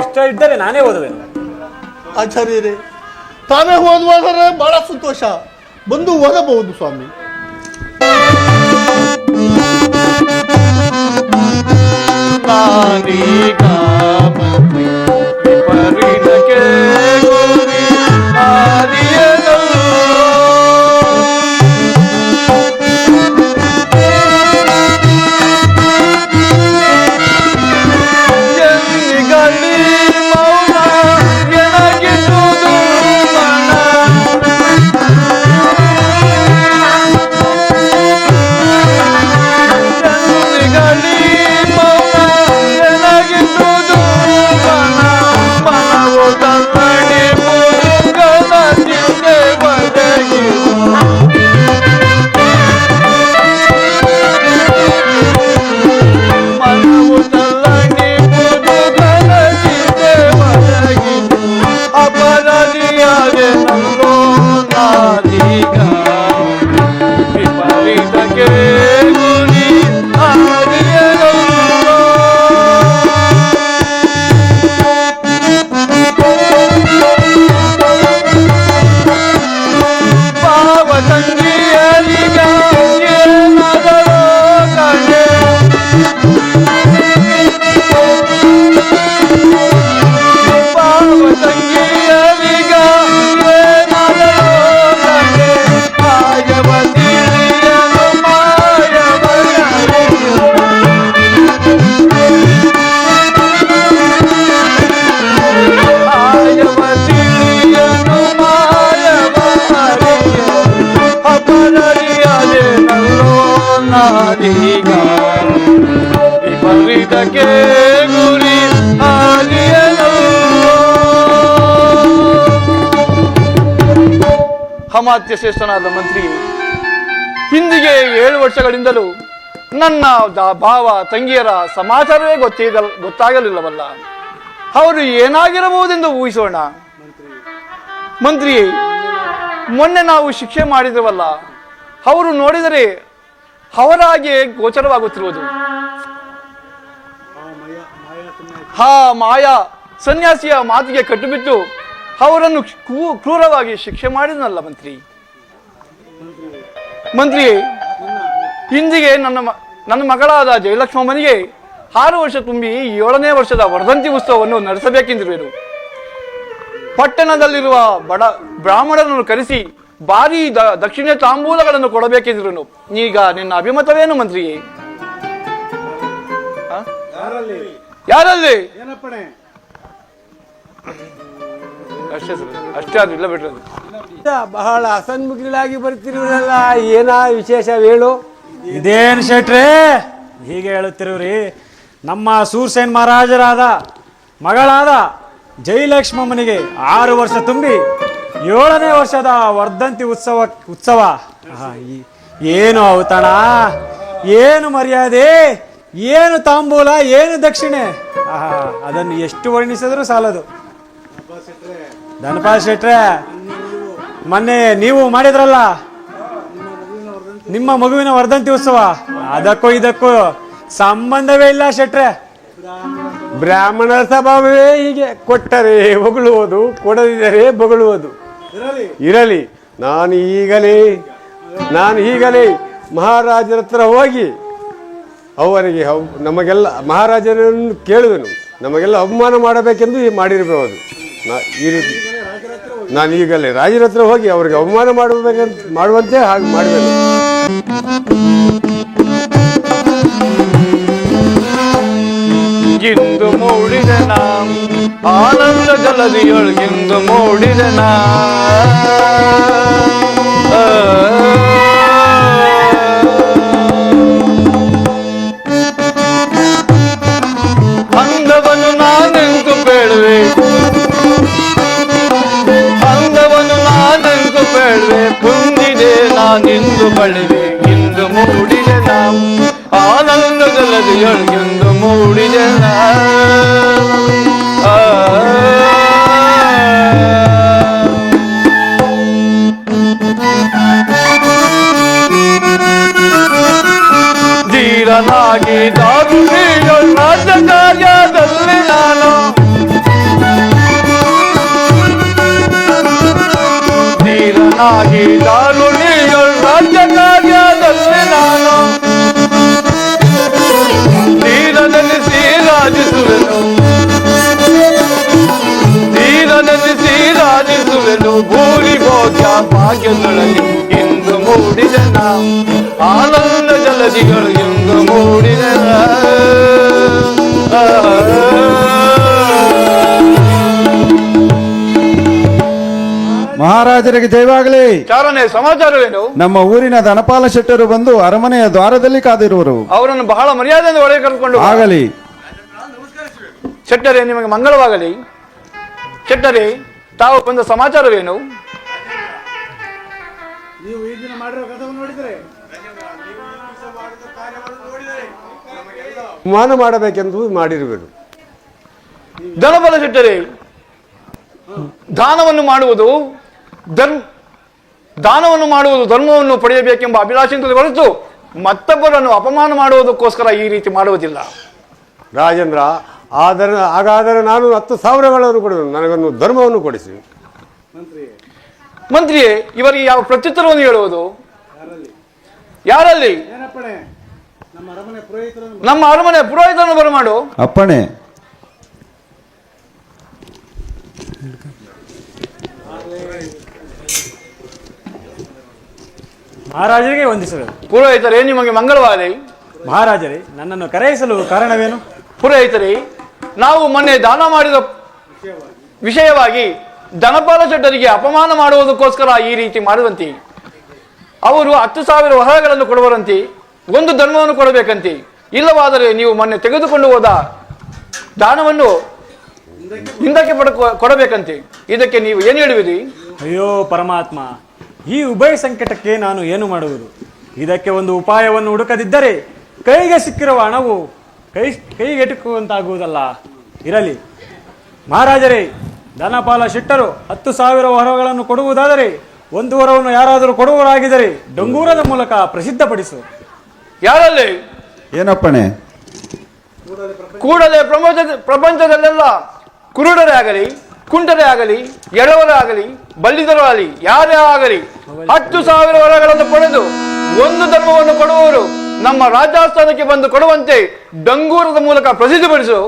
ಇಷ್ಟ ಇದ್ದರೆ ನಾನೇ ಓದುವೆನು. ಆಚಾರ್ಯರೇ, ತಾವೇ ಓದುವಾದರೆ ಬಹಳ ಸಂತೋಷ. ಬಂದು ಓದಬಹುದು ಸ್ವಾಮಿ. ನಾನೀಗ ವಿಪರೀತಕ್ಕೆ ಗುರಿ ಆದಿಯನು. ಎಲ್ಲಿಗಲ್ಲಿ ಮೌನ ಎನಗಿಸುವುದು ಮನ. ಎಲ್ಲಿಗಲ್ಲಿ ಮೌನ ಎನಗಿಸುವುದು ಮನ. ಮನವು ತನ್ನಡಿ ಮುರುಗನ ಚಿಂತೆ ಒದಗಿಸು. ಮನವು ತಲ್ಲಣಿ ಮುರುಗನ ಚಿಂತೆ ಒದಗಿಸು. ಅಪರಾಧಿಯಾದೆ ನಲ್ಲೋ ನಾದೀಗ ವಿಪರೀತಕ್ಕೆ ಗುರಿ ಆದಿಯನು. ಪಾವ ತಂಗಿಯರಿಗ ಏನಾದರೂ ಕಣೆ. ಪಾವ ತಂಗಿಯರಿಗ ಏನಾದರೂ ಕಣೆ. ಮಾಯವ ತಿಳಿಯಲು ಮಾಯವ ಅರಿಯಲು. ಮಾಯವ ತಿಳಿಯಲು ಮಾಯವ ಅರಿಯಲು. ಅಪರಾಧಿಯಾದೆ ನಲ್ಲೋ ನಾದೀಗ ವಿಪರೀತಕ್ಕೆ ಗುರಿ ಆದಿಯನು. ಅಮಾತ್ಯ ಶ್ರೇಷ್ಠನಾದ ಮಂತ್ರಿ, ಹಿಂದಿಗೆ 7 ವರ್ಷಗಳಿಂದಲೂ ನನ್ನ ಭಾವ ತಂಗಿಯರ ಸಮಾಚಾರವೇ ಗೊತ್ತಾಗಲಿಲ್ಲವಲ್ಲ. ಅವರು ಏನಾಗಿರಬಹುದೆಂದು ಊಹಿಸೋಣ. ಮಂತ್ರಿ, ಮೊನ್ನೆ ನಾವು ಶಿಕ್ಷೆ ಮಾಡಿದವಲ್ಲ, ಅವರು ನೋಡಿದರೆ ಅವರಾಗೆ ಗೋಚರವಾಗುತ್ತಿರುವುದು. ಹಾ ಮಾಯಾ ಸನ್ಯಾಸಿಯ ಮಾತಿಗೆ ಕಟ್ಟುಬಿಟ್ಟು ಅವರನ್ನು ಕ್ರೂರವಾಗಿ ಶಿಕ್ಷೆ ಮಾಡಿದನಲ್ಲ ಮಂತ್ರಿ. ಮಂತ್ರಿ, ಇಂದಿಗೆ ನನ್ನ ಮಗಳಾದ ಜಯಲಕ್ಷ್ಮಮ್ಮನಿಗೆ 6 ವರ್ಷ ತುಂಬಿ 7ನೇ ವರ್ಷದ ವರ್ಧಂತಿ ಉತ್ಸವವನ್ನು ನಡೆಸಬೇಕೆಂದಿರುವೆನು. ಪಟ್ಟಣದಲ್ಲಿರುವ ಬಡ ಬ್ರಾಹ್ಮಣರನ್ನು ಕರೆಸಿ ಭಾರಿ ದಕ್ಷಿಣ ತಾಂಬೂಲಗಳನ್ನು ಕೊಡಬೇಕೆಂದಿರುವೆನು. ಈಗ ನಿನ್ನ ಅಭಿಮತವೇನು ಮಂತ್ರಿಯೇ? ಯಾರಲ್ಲಿ? ಅಷ್ಟೇ ಸರ್, ಅಷ್ಟೇ. ಅದು ಇಲ್ಲ ಬಿಡ್ರಿ. ಬಹಳ ಅಸನ್ಮುಖಿಗಳಾಗಿ ಬರ್ತಿರುವುದಲ್ಲ, ಏನಾ ವಿಶೇಷ ಹೇಳು. ಇದೇನು ಶೆಟ್ರೆ ಹೀಗೆ ಹೇಳುತ್ತಿರುವ್ರಿ? ನಮ್ಮ ಸೂರ್ಸೇನ್ ಮಹಾರಾಜರಾದ ಮಗಳಾದ ಜಯಲಕ್ಷ್ಮಮ್ಮನಿಗೆ 6 ವರ್ಷ ತುಂಬಿ 7ನೇ ವರ್ಷದ ವರ್ಧಂತಿ ಉತ್ಸವ. ಏನು ಔತಣ, ಏನು ಮರ್ಯಾದೆ, ಏನು ತಾಂಬೂಲ, ಏನು ದಕ್ಷಿಣೆ. ಅದನ್ನು ಎಷ್ಟು ವರ್ಣಿಸಿದ್ರೂ ಸಾಲದು. ಧನಪಾಲ್ ಶೆಟ್ರೆ, ಮೊನ್ನೆ ನೀವು ಮಾಡಿದ್ರಲ್ಲ ನಿಮ್ಮ ಮಗುವಿನ ವರ್ಧಂತಿ ಉತ್ಸವ, ಅದಕ್ಕೂ ಇದಕ್ಕೂ ಸಂಬಂಧವೇ ಇಲ್ಲ ಶೆಟ್ರೆ. ಬ್ರಾಹ್ಮಣರ ಸ್ವಭಾವವೇ ಹೀಗೆ. ಕೊಟ್ಟರೆ ಹೊಗಳುವುದು, ಕೊಡದಿದ್ದರೆ ಬೊಗಳುವುದು. ಇರಲಿ, ನಾನು ಈಗಲೇ ಮಹಾರಾಜರ ಹತ್ರ ಹೋಗಿ ಅವರಿಗೆ ನಮಗೆಲ್ಲ ಮಹಾರಾಜರನ್ನು ಕೇಳುವೆನು. ನಮಗೆಲ್ಲ ಅವಮಾನ ಮಾಡಬೇಕೆಂದು ಮಾಡಿರಬಹುದು. ಈ ರೀತಿ ನಾನು ಈಗಲೇ ರಾಜರ ಹತ್ರ ಹೋಗಿ ಅವರಿಗೆ ಅವಮಾನ ಮಾಡುವಂತೆ ಹಾಗೆ ಮಾಡಬೇಕು. ಇಂದು ಮೂಡಿದನ ಆನಂದ ಜಲದಿಯೊಳಗಿಂದು ಮೂಡಿದನ. ಅಂದವನು ನಾನೆಂದು ಬೇಡುವೆ, ಅಂದವನು ನಾನೆಂದು ಬೇಡುವೆ, ಕುಂದಿದೆ ನಾನಿಂದು ಬಳಿವೆ. ಇಂದು ಮೂಡಿದನ ಆನಂದ ಜಲದಿಯೊಳಗಿಂದು ಮೂಡಿದನ. ಧೀರನಾಗಿ ದಾರುಣಿಯ ರಾಜಕಾರ್ಯದಲ್ಲಿ ನಾನು ಧೀರನಾಗಿ ದಾರುಣಿಯ ರಾಜಕಾರ್ಯದಲ್ಲಿ ನಾನು ಧೀರನೆನಿಸಿ ರಾಜಿಸುವೆನು ಧೀರನೆನಿಸಿ ರಾಜಿಸುವೆನು ಭೂರಿ ಭೋಗ್ಯ ಭಾಗ್ಯದೊಳಗೆ ಇಂದು ಮೂಡಿದನ ಆನಂದ ಜಲದಿಗಳು ಇಂದು ಮೂಡಿದನ ಮಹಾರಾಜರಿಗೆ ಜಯವಾಗಲಿ. ಚಾರನೆ ಸಮಾಚಾರವೇನು? ನಮ್ಮ ಊರಿನ ಧನಪಾಲ ಶೆಟ್ಟರು ಬಂದು ಅರಮನೆಯ ದ್ವಾರದಲ್ಲಿ ಕಾದಿರುವರು. ಅವರನ್ನು ಬಹಳ ಮರ್ಯಾದೆಯಿಂದ ಒಳಗೆ ಕರೆದುಕೊಂಡು ಆಗಲಿ. ಶೆಟ್ಟರೆ, ನಿಮಗೆ ಮಂಗಳವಾಗಲಿ. ಶೆಟ್ಟರೆ, ತಾವು ಬಂದ ಸಮಾಚಾರವೇನು? ನೀವು ಈ ದಿನ ಮಾಡಿರೋ ಕಥವನ್ನು ನೋಡಿದರೆ ಮಾನ ಮಾಡಬೇಕೆಂದು ಮಾಡಿರುವೆನು. ಧನಪಾಲ ಶೆಟ್ಟರೆ, ದಾನವನ್ನು ಮಾಡುವುದು ಧರ್ಮವನ್ನು ಪಡೆಯಬೇಕೆಂಬ ಅಭಿಲಾಷೆಯಿಂದ ಹೊರತು ಮತ್ತೊಬ್ಬರನ್ನು ಅಪಮಾನ ಮಾಡುವುದಕ್ಕೋಸ್ಕರ ಈ ರೀತಿ ಮಾಡುವುದಿಲ್ಲ. ರಾಜೇಂದ್ರ, ಹಾಗಾದರೆ ನಾನು 10,000 ಕೊಡುವೆನು. ನನಗೊಂದು ಧರ್ಮವನ್ನು ಕೊಡಿಸಿ. ಮಂತ್ರಿಯೇ, ಇವರಿಗೆ ಯಾವ ಪ್ರತ್ಯುತ್ತರವನ್ನು ಹೇಳುವುದು? ಯಾರಲ್ಲಿ? ನಮ್ಮ ಅರಮನೆ ಪುರೋಹಿತರನ್ನು ಬರಮಾಡು. ಅಪ್ಪಣೆ. ಮಹಾರಾಜರಿಗೆ ವಂದಿಸಬೇಕು. ಪುರೋಹಿತರೇ, ನಿಮಗೆ ಮಂಗಳವಾಗಲಿ. ಮಹಾರಾಜರೇ, ನನ್ನನ್ನು ಕರೆಯಿಸಲು ಕಾರಣವೇನು? ಪುರೋಹಿತರೇ, ನಾವು ಮೊನ್ನೆ ದಾನ ಮಾಡಿದ ವಿಷಯವಾಗಿ ಧನಪಾಲ ಶೆಟ್ಟರಿಗೆ ಅಪಮಾನ ಮಾಡುವುದಕ್ಕೋಸ್ಕರ ಈ ರೀತಿ ಮಾಡುವಂತೆ. ಅವರು 10,000 ವರಗಳನ್ನು ಕೊಡುವರಂತೆ, ಒಂದು ಧರ್ಮವನ್ನು ಕೊಡಬೇಕಂತೆ. ಇಲ್ಲವಾದರೆ ನೀವು ಮೊನ್ನೆ ತೆಗೆದುಕೊಂಡು ಹೋದ ದಾನವನ್ನು ಹಿಂದಕ್ಕೆ ಕೊಡಬೇಕಂತೆ. ಇದಕ್ಕೆ ನೀವು ಏನು ಹೇಳುವಿರಿ? ಅಯ್ಯೋ ಪರಮಾತ್ಮ, ಈ ಉಭಯ ಸಂಕಟಕ್ಕೆ ನಾನು ಏನು ಮಾಡುವುದು? ಇದಕ್ಕೆ ಒಂದು ಉಪಾಯವನ್ನು ಹುಡುಕದಿದ್ದರೆ ಕೈಗೆ ಸಿಕ್ಕಿರುವ ಹಣವು ಕೈಗೆಟುಕುವಂತಾಗುವುದಲ್ಲ. ಇರಲಿ ಮಹಾರಾಜರೇ, ಧನಪಾಲ ಶೆಟ್ಟರು 10,000 ವರಗಳನ್ನು ಕೊಡುವುದಾದರೆ ಒಂದು ವರವನ್ನು ಯಾರಾದರೂ ಕೊಡುವರಾಗಿದ್ದರೆ ಡಂಗೂರದ ಮೂಲಕ ಪ್ರಸಿದ್ಧಪಡಿಸು. ಯಾರಲ್ಲಿ? ಏನಪ್ಪಣೆ? ಕೂಡಲೇ ಪ್ರಪಂಚದಲ್ಲೆಲ್ಲ ಕುರುಡರೇ ಆಗಲಿ, ಕುಂಟರೇ ಆಗಲಿ, ಎಡವರೇ ಆಗಲಿ, ಬಲ್ಲಿದರು ಆಗಲಿ, ಯಾರೇ ಆಗಲಿ 10,000 ವರಗಳನ್ನು ಪಡೆದು ಒಂದು ಧರ್ಮವನ್ನು ಕೊಡುವವರು ನಮ್ಮ ರಾಜಸ್ಥಾನಕ್ಕೆ ಬಂದು ಕೊಡುವಂತೆ ಡಂಗೂರದ ಮೂಲಕ ಪ್ರಸಿದ್ಧಪಡಿಸು.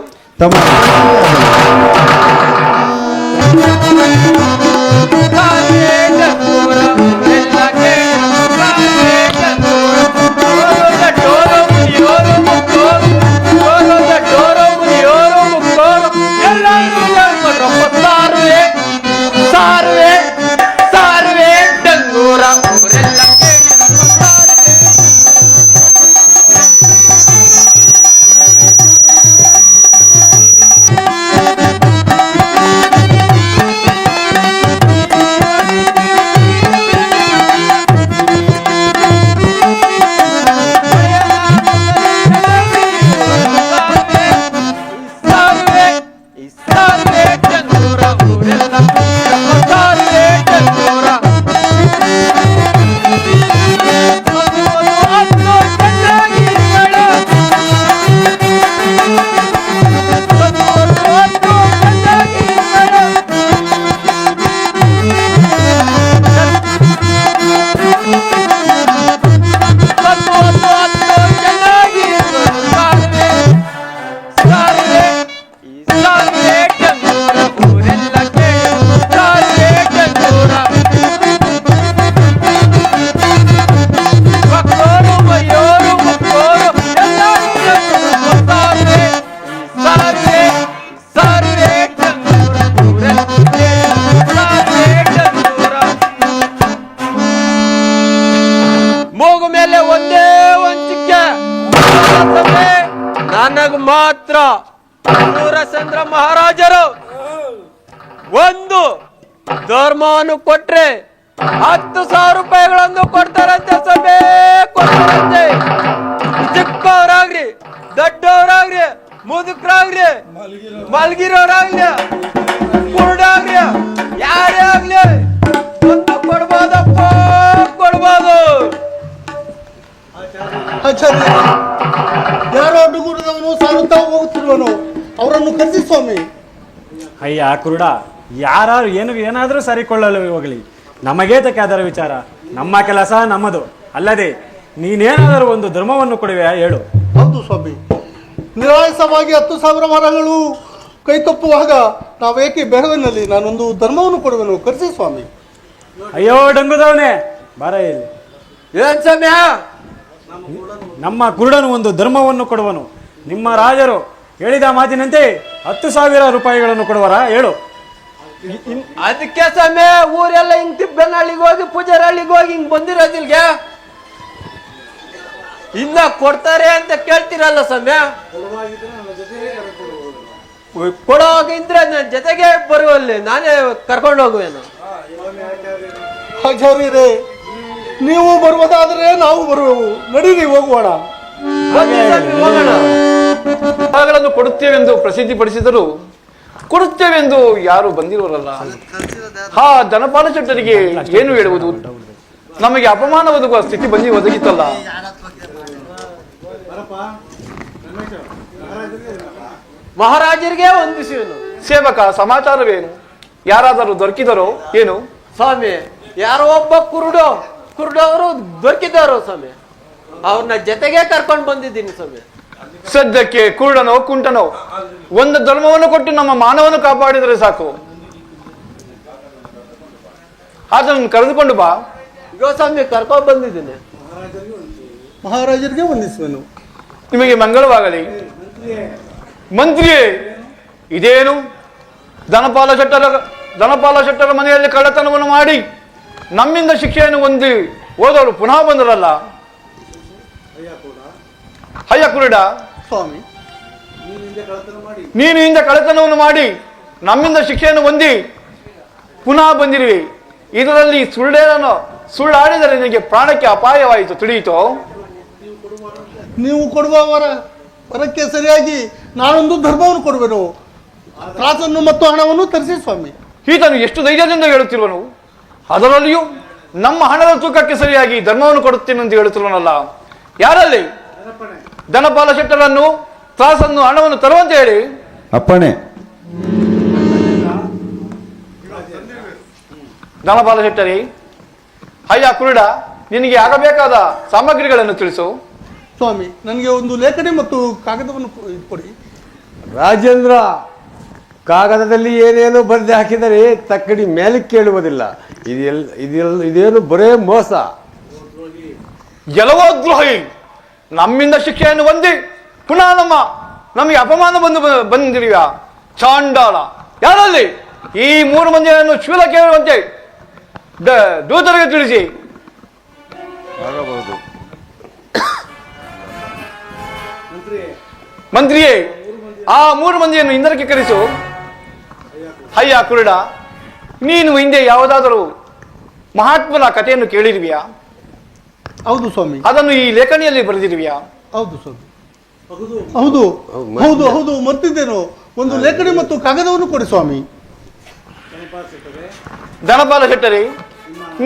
ನನಗ ಮಾತ್ರ ಸೂರಚಂದ್ರ ಮಹಾರಾಜರು ಒಂದು ಧರ್ಮವನ್ನು ಕೊಟ್ರೆ 10,000 ರೂಪಾಯಿಗಳನ್ನು ಕೊಡ್ತಾರಂತೆ. ಸಭೆ ಕೊಡ್ತಾರಂತೆ. ಚಿಕ್ಕವರಾಗ್ರಿ, ದೊಡ್ಡವರಾಗ್ರಿ, ಮುದುಕರಾಗ್ರಿ, ಮಲ್ಗಿರೋರಾಗ್ಲಿ, ಕುರುಡಾಗ್ರಿ, ಯಾರೇ ಆಗ್ಲಿ ಒಂದು ಕೊಡ್ಬೋದಪ್ಪ, ಕೊಡ್ಬೋದು. ಆಚಾರ್ಯ, ಯಾರೋ ಅಡ್ಡುಗೂಡದವನು ಸಾರುತ್ತಾ ಹೋಗುತ್ತಿರುವನು, ಅವರನ್ನು ಕರೆಸಿ ಸ್ವಾಮಿ. ಅಯ್ಯ ಕುರುಡ, ಯಾರು ಏನಾದರೂ ಸರಿಕೊಳ್ಳಲು ಹೋಗಲಿ, ನಮಗೇ ತಕ್ಕೆ ಅದರ ವಿಚಾರ. ನಮ್ಮ ಕೆಲಸ ನಮ್ಮದು ಅಲ್ಲದೆ ನೀನೇನಾದರೂ ಒಂದು ಧರ್ಮವನ್ನು ಕೊಡುವೆಯಾ ಹೇಳು. ಹೌದು ಸ್ವಾಮಿ, ನಿರಾಯಸವಾಗಿ 10,000 ಮರಗಳು ಕೈ ತಪ್ಪುವಾಗ ನಾವೇಕೆ ಬೆರವಿನಲ್ಲಿ ನಾನೊಂದು ಧರ್ಮವನ್ನು ಕೊಡುವೆನು, ಕರೆಸಿ ಸ್ವಾಮಿ. ಅಯ್ಯೋ ಡಂಗುದವನೇ, ಬಾರ ಇಲ್ಲಿ. ಏನ್ ಸಮಯ? ನಮ್ಮ ಕುರುಡನು ಒಂದು ಧರ್ಮವನ್ನು ಕೊಡುವನು. ನಿಮ್ಮ ರಾಜರು ಹೇಳಿದ ಮಾತಿನಂತೆ 10,000 ರೂಪಾಯಿಗಳನ್ನು ಕೊಡುವರ ಹೇಳು. ಅದಕ್ಕೆ ಸಮಯ ಊರೆಲ್ಲ ಹಿಂಗ್ ತಿಪ್ಪನಹಳ್ಳಿಗೆ ಹೋಗಿ ಪೂಜಾರಹಳ್ಳಿಗೆ ಹೋಗಿ ಹಿಂಗ್ ಬಂದಿರೋದಿಲ್ಗೆ ಇನ್ನ ಕೊಡ್ತಾರೆ ಅಂತ ಕೇಳ್ತಿರಲ್ಲ ಸಮಯ. ಕೊಡೋಗಿದ್ರೆ ನನ್ನ ಜೊತೆಗೆ ಬರುವಲ್ಲಿ ನಾನೇ ಕರ್ಕೊಂಡು ಹೋಗುವೇನು. ಆಚಾರ್ಯರೇ, ನೀವು ಬರುವುದಾದರೆ ನಾವು ಬರುವೆವು, ನಡೀರಿ ಹೋಗೋಣ. ಹೊರಗಳನ್ನು ಕೊಡುತ್ತೇವೆಂದು ಪ್ರಸಿದ್ಧಿಪಡಿಸಿದರು, ಕೊಡುತ್ತೇವೆಂದು ಯಾರು ಬಂದಿರೋರಲ್ಲ. ಹಾ ಧನಪಾಲ ಶೆಟ್ಟರಿಗೆ ಏನು ಹೇಳುವುದು? ನಮಗೆ ಅಪಮಾನ ಒದಗುವ ಸ್ಥಿತಿ ಒದಗಿತ್ತಲ್ಲ. ಮಹಾರಾಜರಿಗೆ ವಂದಿಸುವೆನು. ಸೇವಕ, ಸಮಾಚಾರವೇನು? ಯಾರಾದರೂ ದೊರಕಿದರೋ ಏನು? ಸ್ವಾಮಿ, ಯಾರೋ ಒಬ್ಬ ಕುರುಡವರು ದೊರಕಿದವರು ಸ್ವಾಮಿ, ಅವ್ರನ್ನ ಜೊತೆಗೆ ಕರ್ಕೊಂಡು ಬಂದಿದ್ದೀನಿ ಸ್ವಾಮಿ. ಸದ್ಯಕ್ಕೆ ಕುರುಡನೋ ಕುಂಟನೋ ಒಂದು ಧರ್ಮವನ್ನು ಕೊಟ್ಟು ನಮ್ಮ ಮಾನವನ್ನು ಕಾಪಾಡಿದರೆ ಸಾಕು. ಅದನ್ನು ಕರೆದುಕೊಂಡು ಬಾ. ಈಗ ಸ್ವಾಮಿ ಕರ್ಕೊಂಡು ಬಂದಿದ್ದೀನಿ. ಮಹಾರಾಜರಿಗೆ ವಂದಿಸುವೆನು. ನಿಮಗೆ ಮಂಗಳವಾಗಲಿ. ಮಂತ್ರಿಯೇ, ಇದೇನು ಧನಪಾಲ ಶೆಟ್ಟರ ಮನೆಯಲ್ಲಿ ಕಳ್ಳತನವನ್ನು ಮಾಡಿ ನಮ್ಮಿಂದ ಶಿಕ್ಷೆಯನ್ನು ಹೊಂದಿ ಹೋದವರು ಪುನಃ ಬಂದರಲ್ಲ. ಅಯ್ಯ ಕುರುಡ ಸ್ವಾಮಿ, ನೀನು ಹಿಂದೆ ಕಳ್ಳತನವನ್ನು ಮಾಡಿ ನಮ್ಮಿಂದ ಶಿಕ್ಷೆಯನ್ನು ಹೊಂದಿ ಪುನಃ ಬಂದಿರುವೆ. ಇದರಲ್ಲಿ ಸುಳ್ಳಾಡಿದರೆ ನಿನಗೆ ಪ್ರಾಣಕ್ಕೆ ಅಪಾಯವಾಯಿತು, ತಿಳಿಯಿತೋ? ನೀವು ಕೊಡುವ ವರಕ್ಕೆ ಸರಿಯಾಗಿ ನಾನೊಂದು ಧರ್ಮವನ್ನು ಕೊಡುವೆನು. ತ್ರಾಸನ್ನು ಮತ್ತು ಹಣವನ್ನು ತರಿಸಿ ಸ್ವಾಮಿ. ಈತನು ಎಷ್ಟು ಧೈರ್ಯದಿಂದ ಹೇಳುತ್ತಿರುವನು, ಅದರಲ್ಲಿಯೂ ನಮ್ಮ ಹಣದ ತೂಕಕ್ಕೆ ಸರಿಯಾಗಿ ಧರ್ಮವನ್ನು ಕೊಡುತ್ತೇನೆ ಅಂತ ಹೇಳುತ್ತಿರುವನಲ್ಲ. ಯಾರಲ್ಲಿ? ಧನಪಾಲ ಶೆಟ್ಟರನ್ನು ತ್ರಾಸನ್ನು ಹಣವನ್ನು ತರುವಂತೆ ಹೇಳಿ. ಅಪ್ಪಣೆ. ಧನಪಾಲ ಶೆಟ್ಟರಿ, ಅಯ್ಯ ಕುರುಡ, ನಿನಗೆ ಆಗಬೇಕಾದ ಸಾಮಗ್ರಿಗಳನ್ನು ತಿಳಿಸು. ಸ್ವಾಮಿ, ನನಗೆ ಒಂದು ಲೇಖನಿ ಮತ್ತು ಕಾಗದವನ್ನು ಕೊಡಿ. ರಾಜೇಂದ್ರ, ಕಾಗದದಲ್ಲಿ ಏನೇನು ಬರೆದು ಹಾಕಿದರೆ ತಕ್ಕಡಿ ಮೇಲೆ ಕೇಳುವುದಿಲ್ಲ. ಇದೇನು ಬರೇ ಮೋಸ. ಎಲ್ಲವೋ ದ್ರೋಹಿ, ನಮ್ಮಿಂದ ಶಿಕ್ಷೆಯನ್ನು ಹೊಂದಿ ಪುನಃ ನಮಗೆ ಅಪಮಾನ ಬಂದಿರುವ ಚಾಂಡಾಲ. ಯಾರಲ್ಲಿ? ಈ 3 ಮಂದಿಯನ್ನು ಶೂಲ ಕೇಳುವಂತೆ ದೂತರಿಗೆ ತಿಳಿಸಿ. ಮಂತ್ರಿಯೇ, ಆ 3 ಮಂದಿಯನ್ನು ಇಂದರಕ್ಕೆ ಕರೆಸು. ಅಯ್ಯ ಕುರುಡ, ನೀನು ಹಿಂದೆ ಯಾವುದಾದರೂ ಮಹಾತ್ಮನ ಕಥೆಯನ್ನು ಕೇಳಿರುವಿಯಾ? ಹೌದು ಸ್ವಾಮಿ. ಅದನ್ನು ಈ ಲೇಖನಿಯಲ್ಲಿ ಬರೆದಿರುವಿಯಾ? ಹೌದು ಸ್ವಾಮಿ. ಹೌದು ಹೌದು ಹೌದು ಮರ್ತಿದ್ದೇನು. ಒಂದು ಲೇಖನಿ ಮತ್ತು ಕಾಗದವನ್ನು ಕೊಡಿ ಸ್ವಾಮಿ. ಧನಪಾಲ ಶೆಟ್ಟರಿ,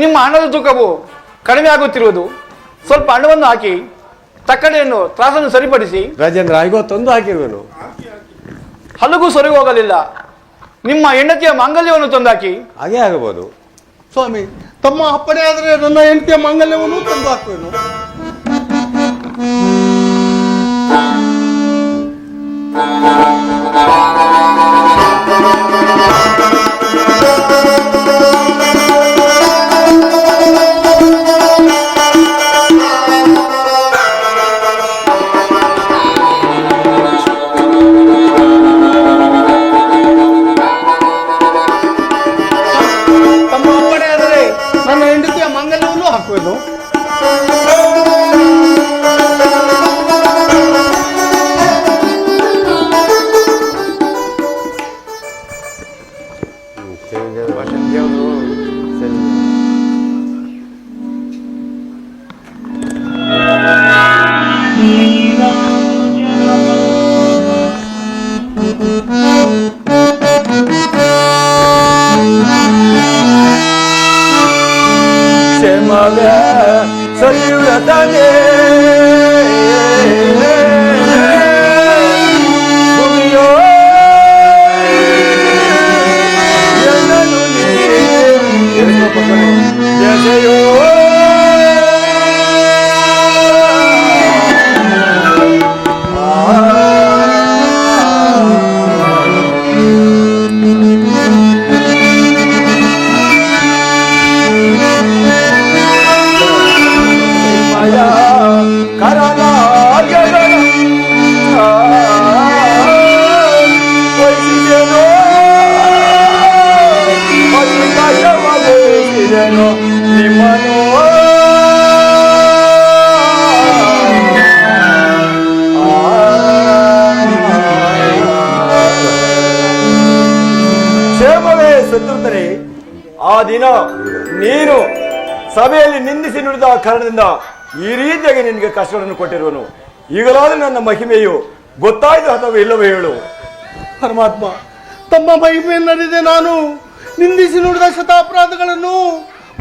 ನಿಮ್ಮ ಹಣದ ತೂಕವು ಕಡಿಮೆ ಆಗುತ್ತಿರುವುದು. ಸ್ವಲ್ಪ ಹಣವನ್ನು ಹಾಕಿ ತಕ್ಕಡಿಯನ್ನು ತ್ರಾಸನ್ನು ಸರಿಪಡಿಸಿ. ರಾಜೇಂದ್ರ, ತಂದು ಹಾಕಿರುವೆನು. ಹಲಗೂ ಸರಿ ಹೋಗಲಿಲ್ಲ. ನಿಮ್ಮ ಹೆಂಡತಿಯ ಮಾಂಗಲ್ಯವನ್ನು ತಂದಾಕಿ. ಹಾಗೆ ಆಗಬಹುದು ಸ್ವಾಮಿ. ತಮ್ಮ ಅಪ್ಪಣೆ ಆದರೆ ನನ್ನ ಹೆಂಡತಿಯ ಮಾಂಗಲ್ಯವನ್ನು ತಂದು ಹಾಕುವೆನು. ತಮ್ಮ ಅಪ್ಪಣೆ ಆದರೆ ನನ್ನ ಹೆಂಡತಿಯ ಮಾಂಗಲ್ಯವನ್ನು ಹಾಕುವೆನು. ಆ ದಿನ ನೀನು ಸಭೆಯಲ್ಲಿ ನಿಂದಿಸಿ ನುಡಿದ ಕಾರಣದಿಂದ ಈ ರೀತಿಯಾಗಿ ನಿನಗೆ ಕಷ್ಟಗಳನ್ನು ಕೊಟ್ಟಿರುವನು. ಈಗಲಾದರೂ ನನ್ನ ಮಹಿಮೆಯು ಗೊತ್ತಾಯ್ತು ಅಥವಾ ಇಲ್ಲವೇ ಹೇಳು. ಪರಮಾತ್ಮ, ತಮ್ಮ ಮಹಿಮೆಯನ್ನರಿದೆ ನಾನು ನಿಂದಿಸಿ ನುಡಿದ ಶತಾಪರಾಧಗಳನ್ನು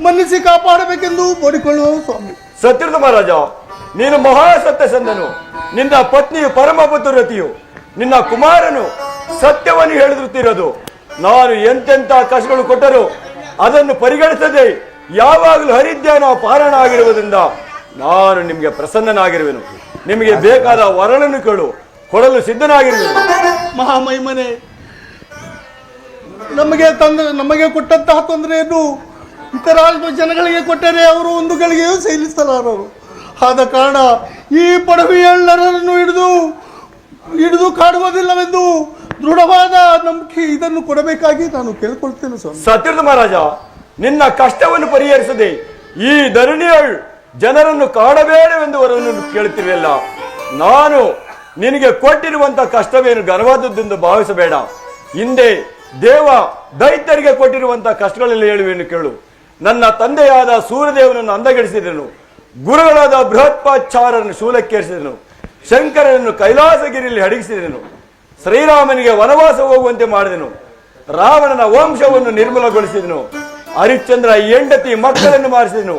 ಮನ್ನಿಸಿ ಕಾಪಾಡಬೇಕೆಂದು ಬೇಡಿಕೊಳ್ಳುವ ಸ್ವಾಮಿ. ಸತ್ಯದ ಮಹಾರಾಜ, ನೀನು ಮಹಾಸತ್ಯ ಸಂದನು, ನಿನ್ನ ಪತ್ನಿಯು ಪರಮ ಬುದ್ಧಿರತಿಯು, ನಿನ್ನ ಕುಮಾರನು ಸತ್ಯವನ್ನು ಹೇಳಿರುತ್ತಿರೋದು. ನಾನು ಎಂತೆಂಥ ಕಷ್ಟಗಳು ಕೊಟ್ಟರು ಅದನ್ನು ಪರಿಗಣಿಸದೆ ಯಾವಾಗಲೂ ಹರಿಧ್ಯಾನ ಪಾರಾಯಣ ಆಗಿರುವುದರಿಂದ ನಾನು ನಿಮಗೆ ಪ್ರಸನ್ನನಾಗಿರುವೆನು. ನಿಮಗೆ ಬೇಕಾದ ವರನನ್ನು ಕೇಳು, ಕೊಡಲು ಸಿದ್ಧನಾಗಿರುವೆನು. ಮಹಾಮಹಿಮನೆ, ನಮಗೆ ಕೊಟ್ಟಂತಹ ತೊಂದರೆಯನ್ನು ಇತರ ಜನಗಳಿಗೆ ಕೊಟ್ಟರೆ ಅವರು ಒಂದು ಗಳಿಗೆಯೂ ಸಹಿಸಲಾರರು. ಆದ ಕಾರಣ ಈ ಪಡವೆಯೆಲ್ಲರನ್ನು ಹಿಡಿದು ಕಾಡುವುದಿಲ್ಲವೆಂದು ದೃಢವಾದ ನಂಬಿಕೆ ಇದನ್ನು ಕೊಡಬೇಕಾಗಿ ನಾನು ಕೇಳಿಕೊಳ್ತೇನೆ ಸ್ವಾಮಿ. ಸತ್ಯದ ಮಹಾರಾಜ, ನಿನ್ನ ಕಷ್ಟವನ್ನು ಪರಿಹರಿಸದೆ ಈ ಧರಣಿಯ ಜನರನ್ನು ಕಾಡಬೇಡವೆಂದು ವರವನ್ನು ಕೇಳುತ್ತಿರಲಿಲ್ಲ. ನಾನು ನಿನಗೆ ಕೊಟ್ಟಿರುವಂತ ಕಷ್ಟವೇನು ಘನವಾದದ್ದೆಂದು ಭಾವಿಸಬೇಡ. ಹಿಂದೆ ದೇವ ದೈತ್ಯರಿಗೆ ಕೊಟ್ಟಿರುವಂತಹ ಕಷ್ಟಗಳಲ್ಲಿ ಹೇಳುವೆನು ಕೇಳು. ನನ್ನ ತಂದೆಯಾದ ಸೂರ್ಯದೇವನನ್ನು ಅಂದಗೆಡಿಸಿದನು, ಗುರುಗಳಾದ ಬೃಹತ್ಪಾಚಾರನ್ನು ಶೂಲಕ್ಕೇರಿಸಿದನು, ಶಂಕರನನ್ನು ಕೈಲಾಸಗಿರಿಯಲ್ಲಿ ಅಡಗಿಸಿದನು, ಶ್ರೀರಾಮನಿಗೆ ವನವಾಸ ಹೋಗುವಂತೆ ಮಾಡಿದನು, ರಾವಣನ ವಂಶವನ್ನು ನಿರ್ಮೂಲಗೊಳಿಸಿದನು, ಹರಿಶ್ಚಂದ್ರ ಹೆಂಡತಿ ಮಕ್ಕಳನ್ನು ಮಾರಿಸಿದನು,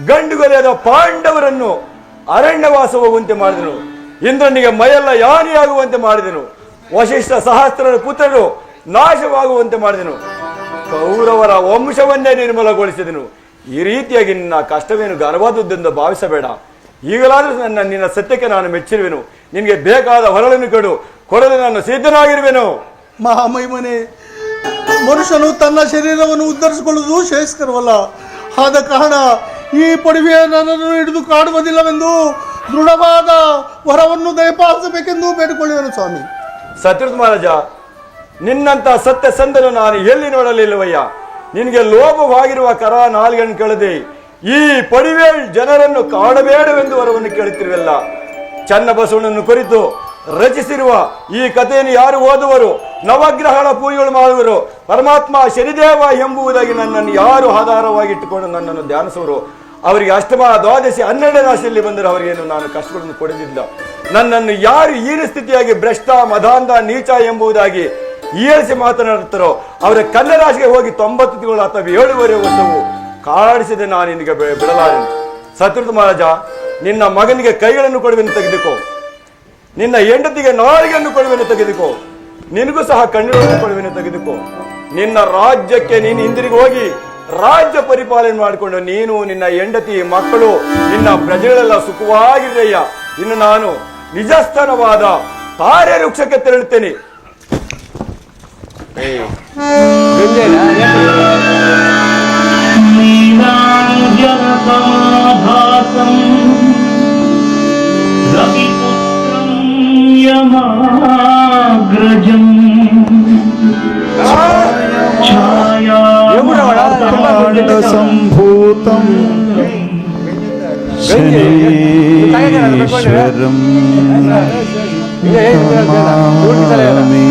ಗಂಡುಗೊಲೆಯಾದ ಪಾಂಡವರನ್ನು ಅರಣ್ಯವಾಸ ಹೋಗುವಂತೆ ಮಾಡಿದನು, ಇಂದ್ರನಿಗೆ ಮೈಯೆಲ್ಲ ಯಾನಿಯಾಗುವಂತೆ ಮಾಡಿದನು, ವಶಿಷ್ಠ ಸಹಸ್ರರ ಪುತ್ರರು ನಾಶವಾಗುವಂತೆ ಮಾಡಿದನು, ಕೌರವರ ವಂಶವನ್ನೇ ನಿರ್ಮೂಲಗೊಳಿಸಿದನು. ಈ ರೀತಿಯಾಗಿ ನಿನ್ನ ಕಷ್ಟವೇನು ಘನವಾದದ್ದೆಂದು ಭಾವಿಸಬೇಡ. ಈಗಲಾದರೂ ನಿನ್ನ ಸತ್ಯಕ್ಕೆ ನಾನು ಮೆಚ್ಚಿರುವೆನು. ನಿನಗೆ ಬೇಕಾದ ಹೊರಳನ್ನು ಕೊಡಲು ನಾನು ಸಿದ್ಧನಾಗಿರುವೆನು. ಮಹಾಮಹಿಮನೆ, ಮನುಷ್ಯನು ತನ್ನ ಶರೀರವನ್ನು ಉದ್ಧರಿಸಿಕೊಳ್ಳುವುದು ಶ್ರೇಷ್ಠಕರವಲ್ಲ. ಆದ ಕಾರಣ ಈ ಪೊಡವೆಯ ನನ್ನನ್ನು ಹಿಡಿದು ಕಾಡುವುದಿಲ್ಲವೆಂದು ದೃಢವಾದ ವರವನ್ನು ದಯಪಾಲಿಸಬೇಕೆಂದು ಬೇಡಿಕೊಳ್ಳುವೆನು ಸ್ವಾಮಿ. ಸತ್ಯದ ಮಹಾರಾಜ, ನಿನ್ನಂತ ಸತ್ಯ ಸಂದನು ನಾನು ಎಲ್ಲಿ ನೋಡಲಿಲ್ಲವಯ್ಯ. ನಿನಗೆ ಲೋಭವಾಗಿರುವ ಕರ ನಾಲ್ಗನ್ನು ಕೇಳದೆ ಈ ಪಡಿವೆ ಜನರನ್ನು ಕಾಡಬೇಡವೆಂದು ವರವನ್ನು ಕೇಳುತ್ತಿರುವಲ್ಲ. ಚನ್ನಬಸವಣ್ಣನನ್ನು ಕುರಿತು ರಚಿಸಿರುವ ಈ ಕಥೆಯನ್ನು ಯಾರು ಓದುವರು, ನವಗ್ರಹಗಳ ಪೂಜೆಗಳು ಮಾಡುವರು, ಪರಮಾತ್ಮ ಶನಿದೇವ ಎಂಬುದಾಗಿ ನನ್ನನ್ನು ಯಾರು ಆಧಾರವಾಗಿಟ್ಟುಕೊಂಡು ನನ್ನನ್ನು ಧ್ಯಾನಿಸುವರು, ಅವರಿಗೆ ಅಷ್ಟಮ ದ್ವಾದಶಿ 12 ರಾಶಿಯಲ್ಲಿ ಬಂದರೆ ಅವರಿಗೇನು ನಾನು ಕಷ್ಟಗಳನ್ನು ಕೊಡಲಿಲ್ಲ. ನನ್ನನ್ನು ಯಾರು ಹೀನ ಸ್ಥಿತಿಯಾಗಿ ಭ್ರಷ್ಟ ಮದಾಂಧ ನೀಚ ಎಂಬುದಾಗಿ ಹೀರಿಸಿ ಮಾತನಾಡುತ್ತಾರೋ ಅವರ ಕನ್ಯಾ ರಾಶಿಗೆ ಹೋಗಿ 90 ತಿಂಗಳು ಅಥವಾ 7.5 ವರ್ಷವು ಕಾಡಿಸಿದೆ ನಾನು ನಿನಗೆ ಬಿಡಲಾರೆ. ಸತ್ಯದ ಮಹಾರಾಜ, ನಿನ್ನ ಮಗನಿಗೆ ಕೈಗಳನ್ನು ಕೊಡುವೆನು ತೆಗೆದುಕೋ, ನಿನ್ನ ಹೆಂಡತಿಗೆ ನಾಲಿಗೆಯನ್ನು ಕೊಡುವೆನು ತೆಗೆದುಕೋ, ನಿನಗೂ ಸಹ ಕಣ್ಣೀರನ್ನು ಕೊಡುವೆನು ತೆಗೆದುಕೋ. ನಿನ್ನ ರಾಜ್ಯಕ್ಕೆ ನೀನು ಹಿಂದಿರುಗಿ ಹೋಗಿ ರಾಜ್ಯ ಪರಿಪಾಲನೆ ಮಾಡಿಕೊಂಡು ನೀನು, ನಿನ್ನ ಹೆಂಡತಿ, ಮಕ್ಕಳು, ನಿನ್ನ ಪ್ರಜೆಗಳೆಲ್ಲ ಸುಖವಾಗಿರಯ್ಯ. ಇನ್ನು ನಾನು ನಿಜಸ್ಥಾನವಾದ ತಾರೆ ವೃಕ್ಷಕ್ಕೆ ತೆರಳುತ್ತೇನೆ. ಸಂಭೂತಂ ಶನೀಶ್ವರಂ ನಮಾಮಿ.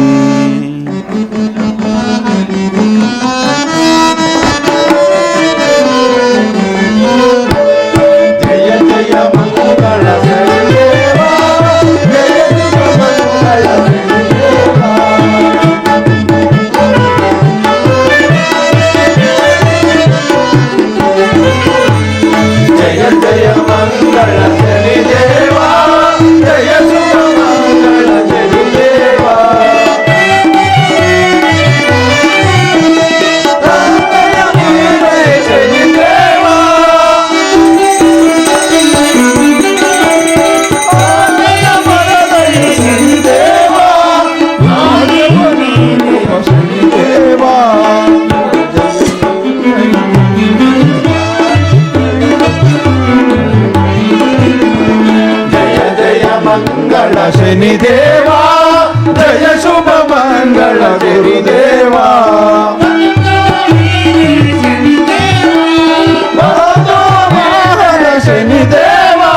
ಶನಿದೇವಾ ಜಯ ಶುಭ ಮಂಗಳ ಗುರುದೇವಾ. ಶನಿದೇವಾ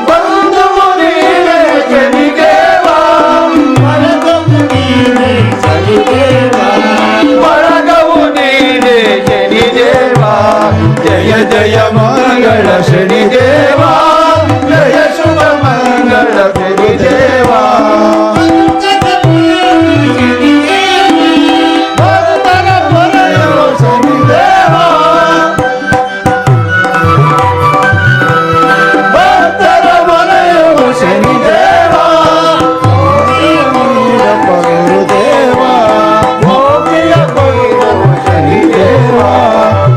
ಬಂಧು ನೀನೇ ಶನಿದೇವಾ, ಶನಿದೇವಾ ಜಯ ಜಯ ಮಂಗಳ ಶನಿದೇವ ಜಯ ಶುಭ ಮಂಗಳ ಗುರುದೇವ ಭಕ್ತರ ಪೊರೆಯೋ ಶನಿದೇವ ಭಕ್ತರ ಪೊರೆಯೋ ಶನಿದೇವ ಗುರುದೇವ ಗೋಪಿಯ ಪೊರೆಯೋ ಶನಿದೇವ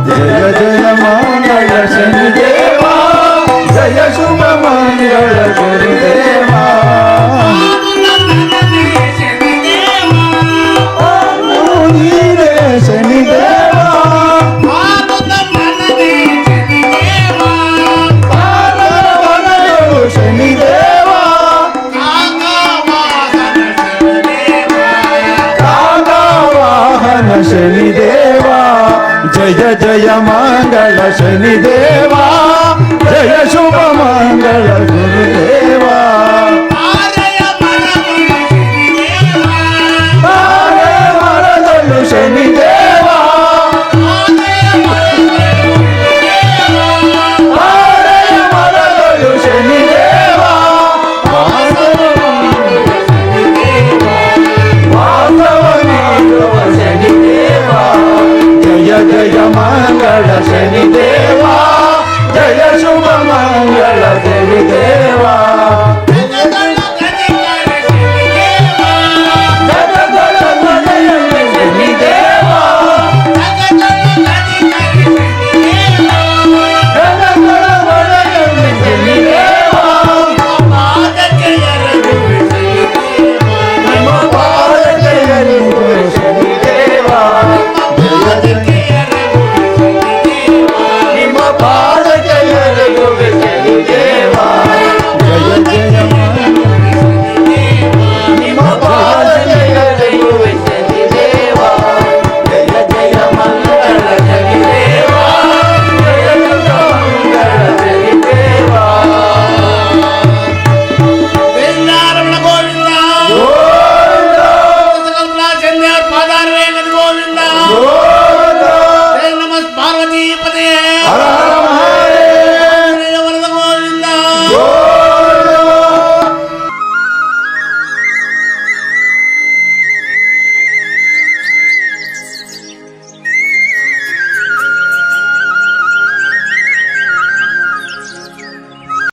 ಜಯ ಜಯ ಮಂಗಳ ಶನಿದೇವ ಜಯ ಶುಭ ಮಂಗಳ ಗುರುದೇವ ನೀನೇ ಶನಿದೇವ ಪಾಲವನಯೋ ಶನಿದೇವ ಕಾಗವಾಹನ ಶನಿದೇವ ಜಯ ಜಯ ಮಂಗಳ ಶನಿದೇವ ಜಯ ಶುಭ ಮಂಗಳ ಗುರುದೇವ ಮರದಲು ಶನಿದೇವ ಮರದಲು ಶನಿದೇವ ವಾಸವನಿರುವ ಶನಿದೇವ ಜಯ ಜಯ ಮಂಗಳ ಶನಿದೇವ ಜಯ ಶುಭ ಮಂಗಳ ಗುರುದೇವ ಜಗದಳ ಮನೆಯಲ್ಲಿ ಶನಿದೇವ ಜಗದಳ ಮನೆಯಲ್ಲಿ ಶನಿದೇವ ನಿಮ್ಮ ಪಾದಕ್ಕೆ ಎರಗುವೆ ಶನಿದೇವ ನಿಮ್ಮ